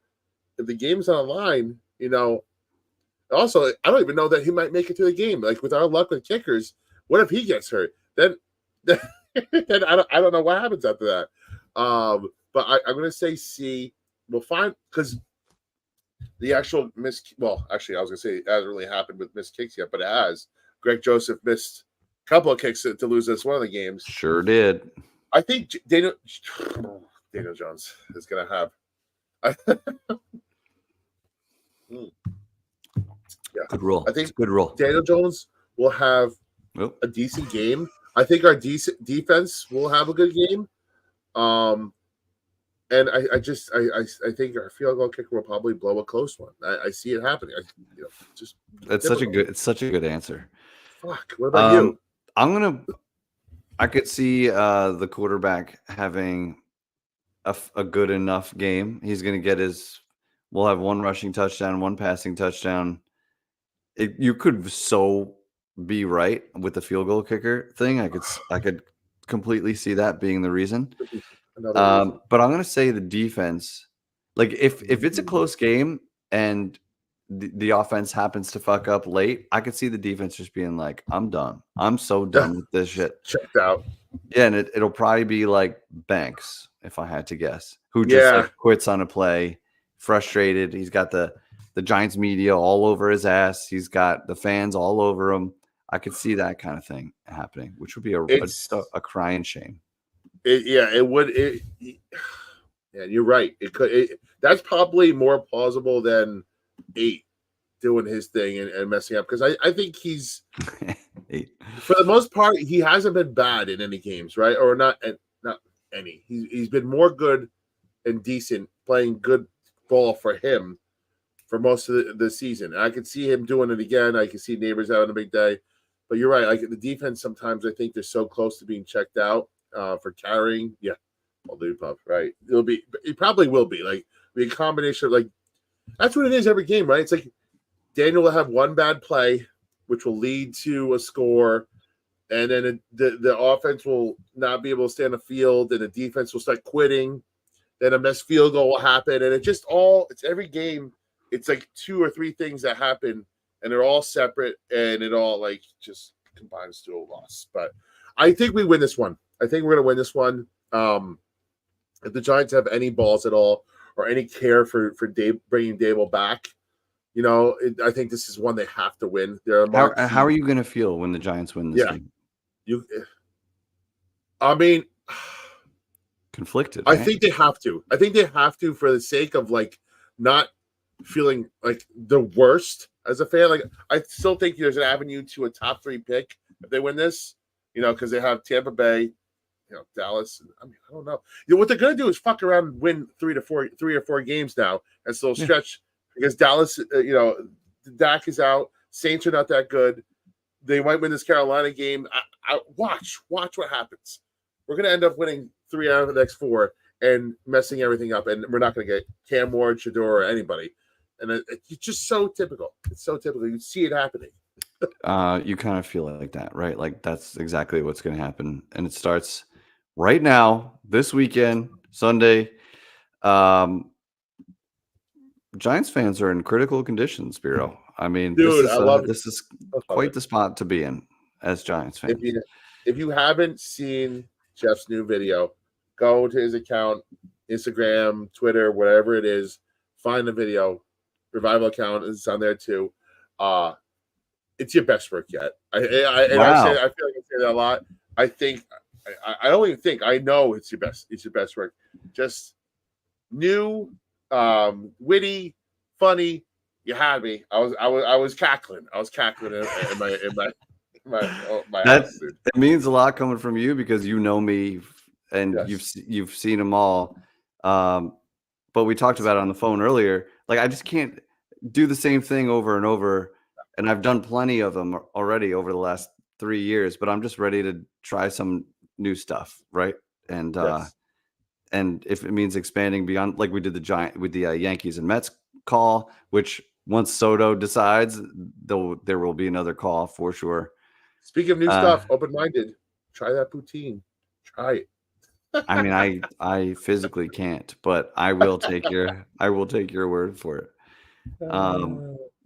if the game's on the line, you know. Also, I don't even know that he might make it to the game. Like, with our luck with kickers, what if he gets hurt? Then I don't know what happens after that. But I'm going to say C. We'll find, because the actual actually, I was going to say it hasn't really happened with missed kicks yet, but it has. Greg Joseph missed a couple of kicks to lose us one of the games. Sure did. I think Daniel Jones is going to have. Yeah. Good rule. I think good rule. Daniel Jones will have a decent game. I think our defense will have a good game. And I think our field goal kicker will probably blow a close one. I see it happening. It's such a good answer. Fuck. What about you? I could see the quarterback having a good enough game. He's gonna get we'll have one rushing touchdown, one passing touchdown. You could so be right with the field goal kicker thing. I could completely see that being the reason. But I'm gonna say the defense. Like if it's a close game and the offense happens to fuck up late, I could see the defense just being like, "I'm done. I'm so done with this shit." Checked out. Yeah, and it'll probably be like Banks, if I had to guess, who just quits on a play, frustrated. He's got the Giants media all over his ass. He's got the fans all over him. I could see that kind of thing happening, which would be a crying shame. It would. Yeah, you're right. It could. That's probably more plausible than 8 doing his thing and messing up, because I think he's 8. For the most part, he hasn't been bad in any games, right? Or not any. He's been more good and decent playing good ball for him for most of the season. I could see him doing it again. I could see Neighbors having a big day. But you're right. Like the defense, sometimes I think they're so close to being checked out for carrying. Yeah, I'll do puff. Right. It probably will be like a combination of, like, that's what it is every game, right? It's like Daniel will have one bad play, which will lead to a score, and then the offense will not be able to stay on the field, and the defense will start quitting. Then a missed field goal will happen, and it's every game. It's like 2 or 3 things that happen, and they're all separate, and it all like just combines to a loss. But I think we win this one. I think we're going to win this one. If the Giants have any balls at all or any care for bringing Dable back, you know, I think this is one they have to win. How are you going to feel when the Giants win this game? Conflicted. I think they have to. I think they have to, for the sake of like not feeling like the worst as a fan. Like, I still think there's an avenue to a top 3 pick if they win this, you know, because they have Tampa Bay, you know, Dallas. I don't know. You know, what they're gonna do is fuck around and win 3 or 4 games now and still stretch, because Dallas, you know, Dak is out. Saints are not that good. They might win this Carolina game. Watch what happens. We're gonna end up winning 3 out of the next 4 and messing everything up, and we're not gonna get Cam Ward, Shador, or anybody. And it's just so typical. It's so typical. You see it happening. You kind of feel like that, right? Like that's exactly what's going to happen. And it starts right now, this weekend, Sunday. Giants fans are in critical condition, Spiro. I mean, dude, this is quite the spot to be in as Giants fans. If you haven't seen Jeff's new video, go to his account. Instagram, Twitter, whatever it is. Find the video. Revival account is on there too. It's your best work yet. I feel like I say that a lot. I think I don't even think I know it's your best. It's your best work. Just new, witty, funny. You had me. I was cackling. I was cackling in my house, dude. It means a lot coming from you because you know me and you've seen them all. But we talked about it on the phone earlier. Like I just can't do the same thing over and over. And I've done plenty of them already over the last 3 years, but I'm just ready to try some new stuff, right? And and if it means expanding beyond, like we did the Yankees and Mets call, which once Soto decides, there will be another call for sure. Speaking of new stuff, open-minded, try that poutine. Try it. I mean, I physically can't, but I will take your word for it.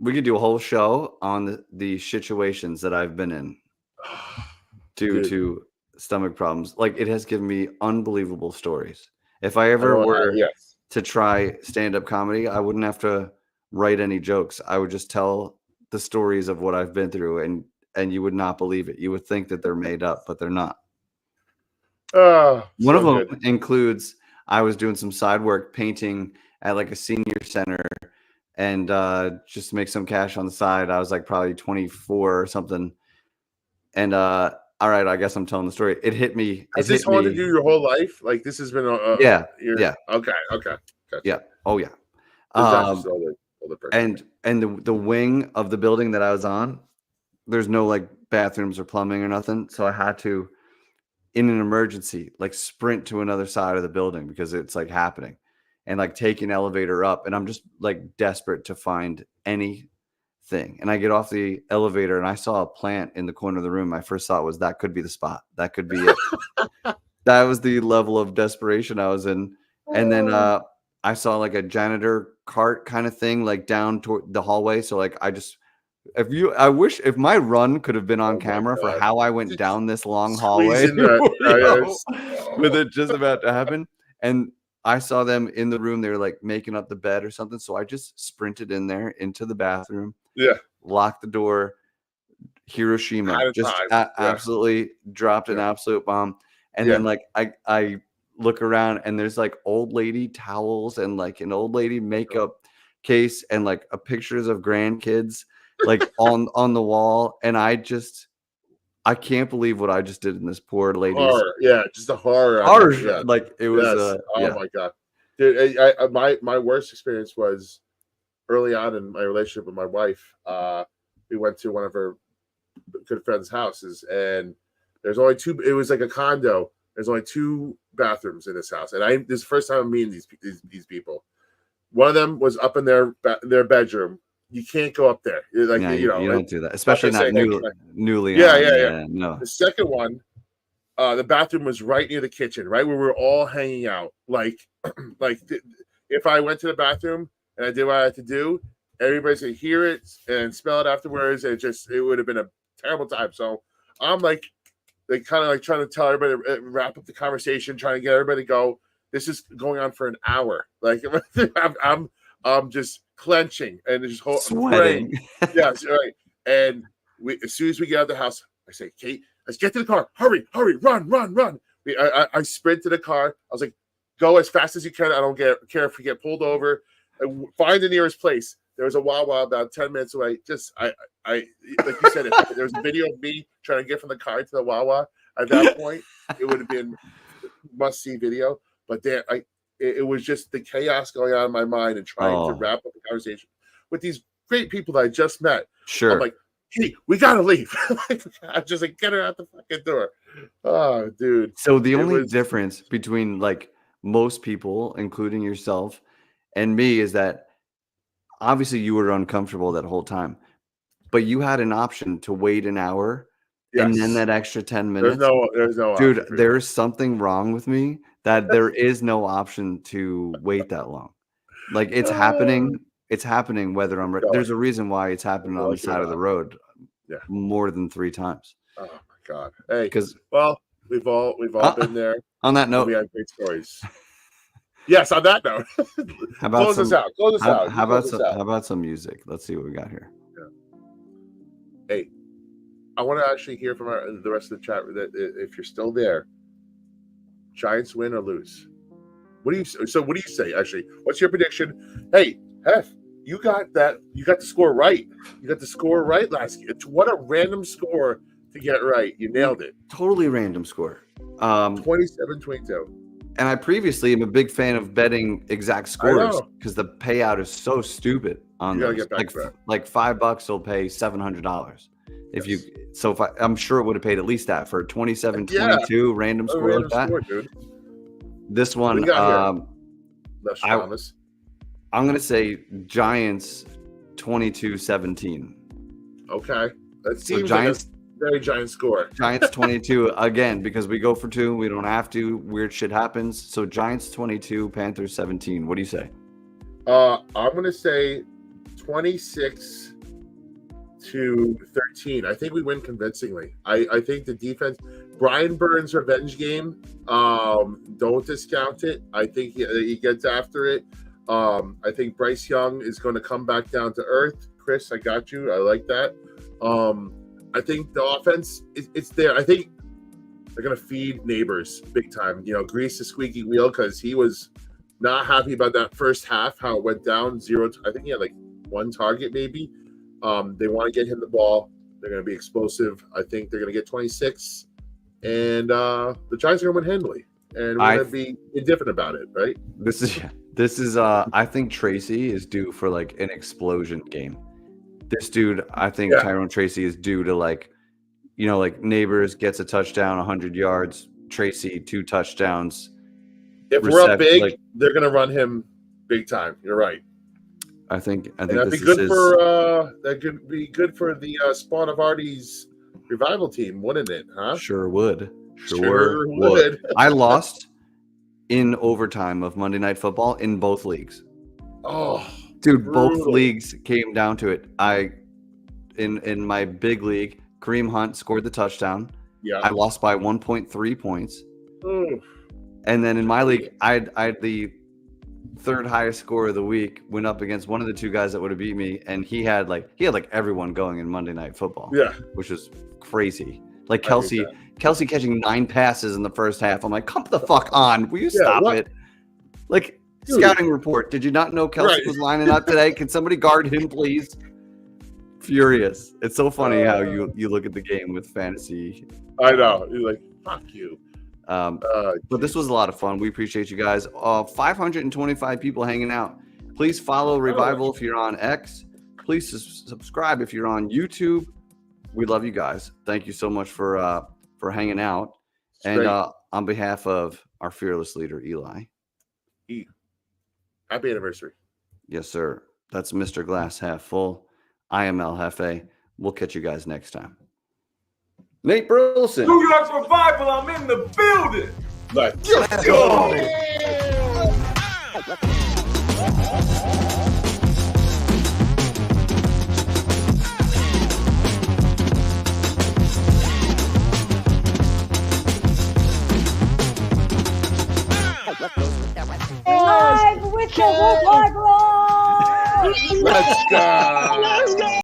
We could do a whole show on the situations that I've been in due to stomach problems. Like it has given me unbelievable stories. If I ever were to try stand-up comedy, I wouldn't have to write any jokes. I would just tell the stories of what I've been through, and you would not believe it. You would think that they're made up, but they're not. One of them includes I was doing some side work painting at like a senior center and just to make some cash on the side. I was like probably 24 or something. And all right, I guess I'm telling the story. It hit me. Has this haunted you your whole life? Like this has been yeah. Okay. Gotcha. Yeah. Oh yeah. And the wing of the building that I was on, there's no like bathrooms or plumbing or nothing. So I had to, in an emergency, like sprint to another side of the building because it's like happening and like take an elevator up. And I'm just like desperate to find anything. And I get off the elevator and I saw a plant in the corner of the room. My first thought was that could be the spot. That could be it. That was the level of desperation I was in. And then I saw like a janitor cart kind of thing, like down toward the hallway. So like I wish if my run could have been on camera for how I went down this long hallway with it just about to happen. And I saw them in the room. They were like making up the bed or something. So I just sprinted in there into the bathroom. Yeah. Locked the door. Hiroshima. Just absolutely dropped an absolute bomb. And then like I look around and there's like old lady towels and like an old lady makeup case and like pictures of grandkids like on the wall, and I can't believe what I just did in this poor lady's horror. Just a horror. Like it was my god, dude. My worst experience was early on in my relationship with my wife. We went to one of her good friends' houses, and there's only two. It was like a condo. There's only two bathrooms in this house, and this is the first time I'm meeting these people. One of them was up in their bedroom. You can't go up there. Like you don't do that, especially not newly. Yeah. No. The second one, the bathroom was right near the kitchen, right where we were all hanging out. Like if I went to the bathroom and I did what I had to do, everybody's gonna hear it and smell it afterwards. It would have been a terrible time. So I'm like kind of like trying to tell everybody to wrap up the conversation, trying to get everybody to go. This is going on for an hour. Like I'm just clenching and just sweating. Yes, right. And as soon as we get out of the house, I say, Kate, let's get to the car. Hurry, run. I sprint to the car. I was like, go as fast as you can. I don't care if we get pulled over. Find the nearest place. There was a Wawa about 10 minutes away. I like you said, if there was a video of me trying to get from the car to the Wawa at that point, it would have been must-see video. But it was just the chaos going on in my mind and trying to wrap up the conversation with these great people that I just met. Sure. I'm like, hey, we got to leave. I'm just like, get her out the fucking door. Oh, dude. So the only difference between like most people, including yourself and me, is that obviously you were uncomfortable that whole time, but you had an option to wait an hour and then that extra 10 minutes. There's no dude, option. There's something wrong with me that there is no option to wait that long. Like it's happening. It's happening whether I'm there's a reason why it's happening on the side of the road more than 3 times. Oh my god. Hey, because we've all been there. On that note, we have great stories. Yes, on that note. How about Close us out. Close us out. How about some music? Let's see what we got here. Yeah. Hey, I want to actually hear from the rest of the chat that if you're still there, Giants win or lose. What do you say? Actually, what's your prediction? Hey, Hef, you got the score right. You got the score right last year. What a random score to get right. You nailed it. Totally random score. 27-22. And I previously am a big fan of betting exact scores because the payout is so stupid on those. Like $5 will pay $700. I'm sure it would have paid at least that for a 27-22 random score like that. Dude. This one, I'm going to say Giants 22-17. Okay. That seems Giants, like a very Giant score. Giants 22 again because we go for 2. We don't have to. Weird shit happens. So Giants 22, Panthers 17. What do you say? I'm going to say 26-13. I think we win convincingly. I think the defense, Brian Burns' revenge game, don't discount it. I think he gets after it. I think Bryce Young is going to come back down to earth. Chris, I got you. I like that. I think the offense, it's there. I think they're going to feed Neighbors big time. Grease the squeaky wheel because he was not happy about that first half, how it went down 0. I think he had like 1 target maybe. They want to get him the ball. They're going to be explosive. I think they're going to get 26. And the Giants are going to win handily. And we're going to be indifferent about it, right? This is I think Tracy is due for like an explosion game. This dude, I think Tyrone Tracy is due to like Neighbors gets a touchdown, 100 yards. Tracy 2 touchdowns. If we're up big, they're going to run him big time. You're right. I think that'd be good for that could be good for the Spanavardi's revival team, wouldn't it? Huh? Sure would. Sure would. I lost in overtime of Monday Night Football in both leagues. Oh, dude, both leagues came down to it. In my big league, Kareem Hunt scored the touchdown. Yeah, I lost by 1.3 points. Ooh. And then in my league, I had the 3rd highest score of the week. Went up against one of the 2 guys that would have beat me, and he had like everyone going in Monday Night Football. Yeah, which is crazy. Like Kelsey catching 9 passes in the first half. I'm like, come the fuck on. Will you stop it? Like, dude. Scouting report. Did you not know Kelsey was lining up today? Can somebody guard him, please? Furious. It's so funny how you look at the game with fantasy. I know. You're like, fuck you. But this was a lot of fun. We appreciate you guys. 525 people hanging out. Please follow Revival if you're on X. Please subscribe if you're on YouTube. We love you guys. Thank you so much for hanging out. And on behalf of our fearless leader, Eli. Happy anniversary. Yes, sir. That's Mr. Glass Half Full. I am El Jefe. We'll catch you guys next time. Nate Burleson. New York Revival, I'm in the building. Let's go. Live with the Woodward Roar! Let's go.